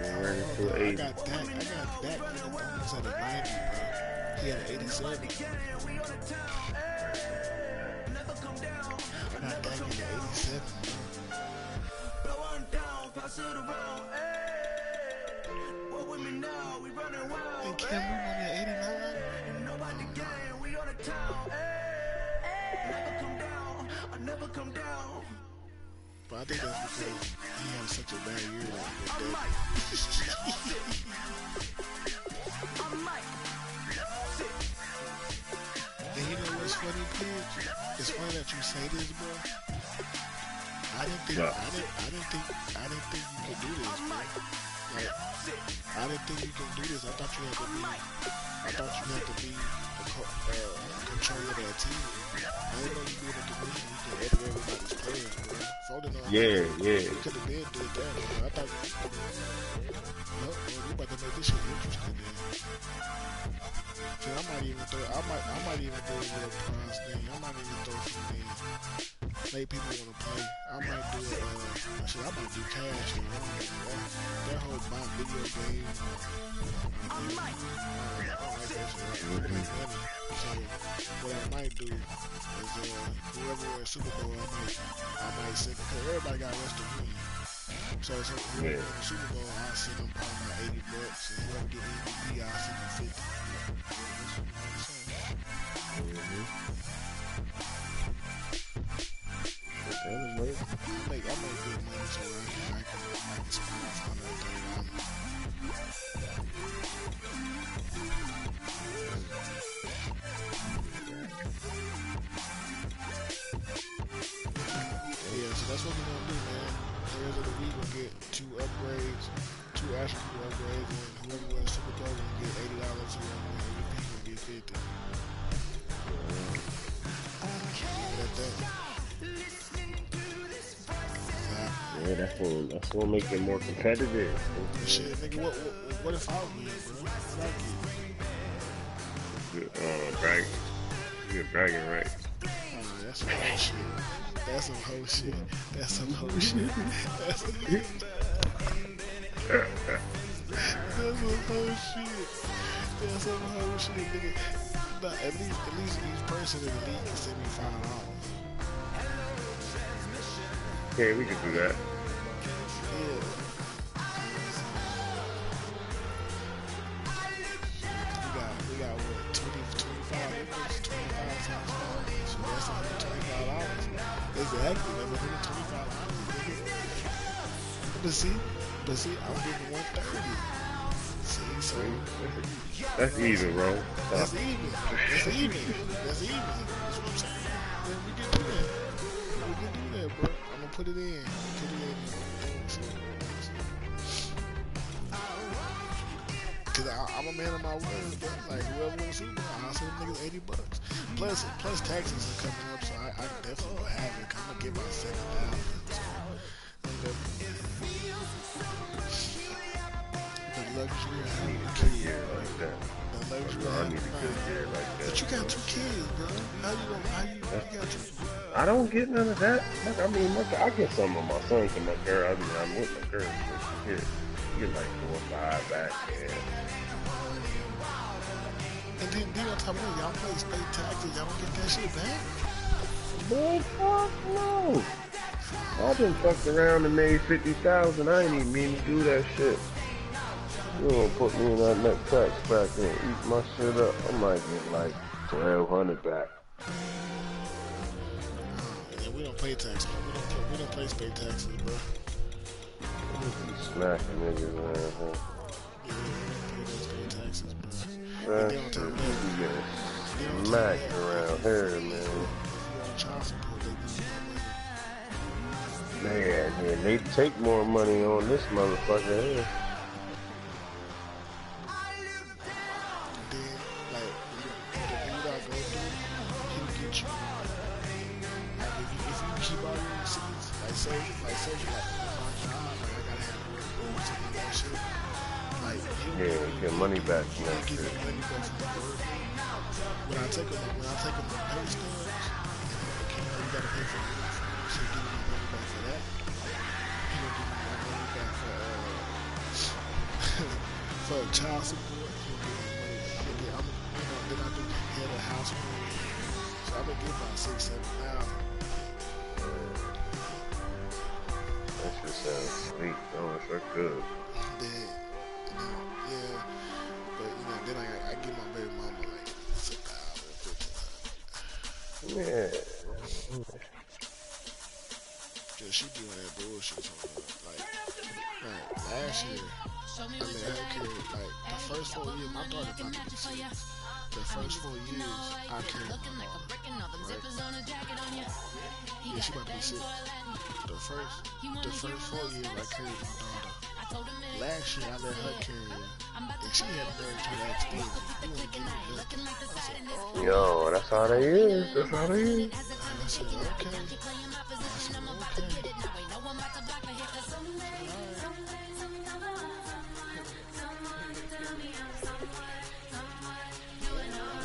Ran into 80. I got that for the bonus at a 90, bro. He had an 87. I got that in the 87, and Cam Newton on the 89? But I think that's because he had such a bad year with And you know what's funny, Pidge? It's funny that you say this, bro. didn't think you could do this, bro. Like, I didn't think you could do this. I thought you had to be control of that team. I didn't know you do it at the division. You could edit everybody's players, bro. Foden on You could have been did that, bro. I thought we about to make this shit interesting, then. See, I might even do a little prize thing. I might even throw some in. Make people want to play. I might do I might do cash. That whole buy video game. I don't like that shit. I make money. So what I might do is whoever wins Super Bowl, I might send because everybody got rest of win. So whoever wins the Super Bowl, I'll send them probably about $80, and whoever get MVP, I'll send them 50. I make good money, so I can spend off $130. Yeah, so that's what we're gonna do, man. Players of the week will get 2 upgrades, 2 attribute upgrades, and whoever wins Super Bowl will get $80. Whoever wins MVP will get 50. Yeah, that's what make it more competitive. Shit, nigga, what if I win, bro? What I get? Good bragging rights. That's some whole shit. That's some whole shit. That's some whole shit. That's some whole shit. That's some whole shit, nigga. But at least each person in the league can send me $5. Yeah, we can do that. Yeah. We got what, 25 members, 25 times 5. So that's $125. Exactly, that's $125. But see, I'm getting 130. See, so that's even, bro. That's even. That's what I'm saying. Man, we can do that, bro. I'm gonna put it in. Cause I'm a man of my words, bro. Like whoever wins Super Bowl, I'll send them niggas $80. Plus taxes are coming up, so I definitely will have it. I'm gonna get my $7,000. The luxury of having a kid like that. The luxury I need a good year like that. But you got 2 kids, bro. How you got 2? I don't get none of that. I mean, I get some of my sons and my girl. I mean, I'm with my girl. But you get like 4 or 5 back, man. And then on top of that, y'all play state taxes. Y'all don't get that shit back? Boy, fuck no. I done fucked around and made 50,000. I ain't even mean to do that shit. You gonna put me in that next tax bracket and eat my shit up? I might get like 1,200 back. Yeah, we don't pay taxes. We don't pay state taxes, bro. Smacking niggas, man. Yeah, we don't pay those state taxes, bro. That shit, you get smacked around here, man. Man, they take more money on this motherfucker here. Yeah, you get money back from that shit. When I take them to pay stubs, you gotta pay for it. So you give me money back for that. You don't give me my money back for child support. You give me money. Then I do head of household. So I'm gonna get about $6,000-7,000. That shit sounds sweet. Oh, it's so good. Yeah, but then I give my baby mama like $1,000, $1,500. Yeah. Cause she doing that bullshit so like last year, I let her carry like the first 4 years. My daughter about to be 6. The first 4 years I carried my mom. Right? Yeah, she about to be 6. The first 4 years I carried my daughter. Last year I let her carry her, and she had the nerve to ask me, "You want to give me nothing?" I said, "Oh." Yo, that's how they is. That's how they is. And I said, "Okay." I said,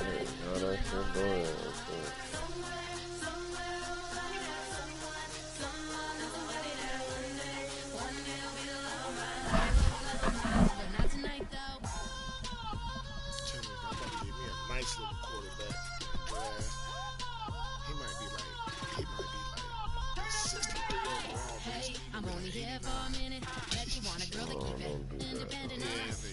"Okay." Yo, that shit going. Tell me, I'm about to get me a nice little quarterback draft. He might be like 63 overall, but he's I'm only here for a minute. Bet you want a girl to keep it independent.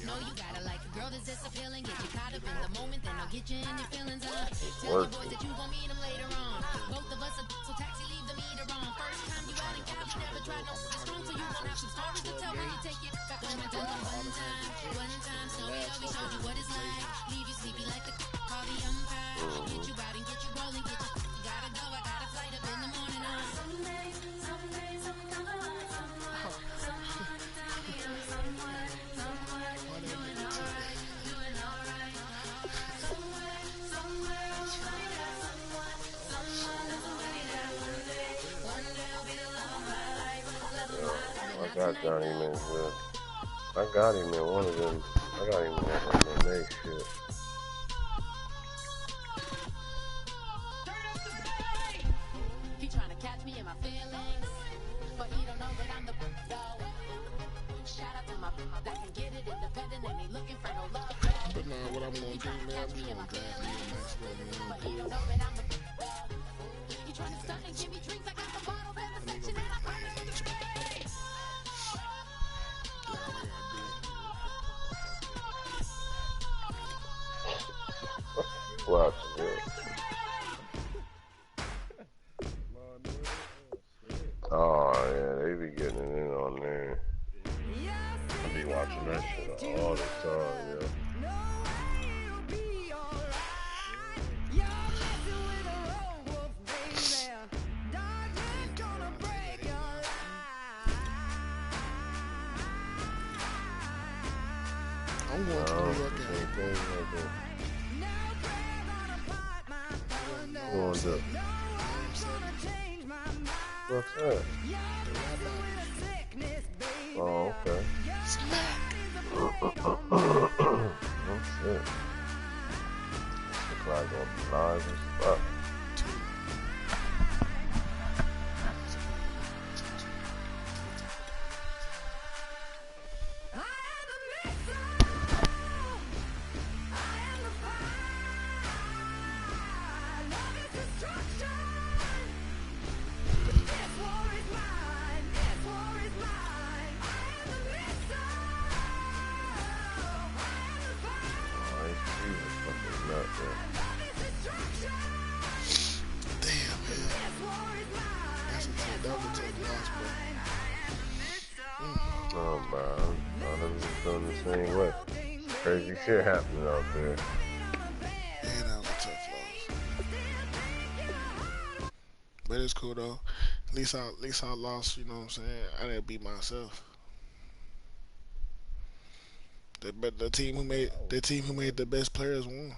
No, you gotta like a girl that's this appealing. Get you caught up in the moment, then I'll get you in your feelings. Tell your boys that you gon' meet them later on. Both of us are so taxi, leave the meter on. First time you out in Cali, never tried no strong, so you gon' have some stories to tell when you take it. Going to tell them one time, slowly we showed you what it's like. Leave you sleepy like the call the umpire. Get you out and get you rolling, get you gotta go. I got a flight up in the morning on. I got Johnny Man's I got him in one of them. I got him in one of them shit. He trying to catch me in my feelings, but he don't know that I'm the though. Shout out to my that can get it independent and he looking for no love. But nah, what I'm gonna do, man, I'm just gonna draft me a nice little But he don't know that I'm the He trying to stunt and give me drinks. I got the bottles in the section and I promise you the space. Watch it. Oh yeah, they be getting it in on there. I be watching that shit all the time, yeah. I'm going to New York and What's that? What's that? Oh, okay. What's that? Looks like on the live and stuff. Oh man, I was feeling the same way. Crazy shit happening out there. Yeah, that was a tough loss. But it's cool though. At least I lost, you know what I'm saying? I didn't beat myself. But the team who made the best players won.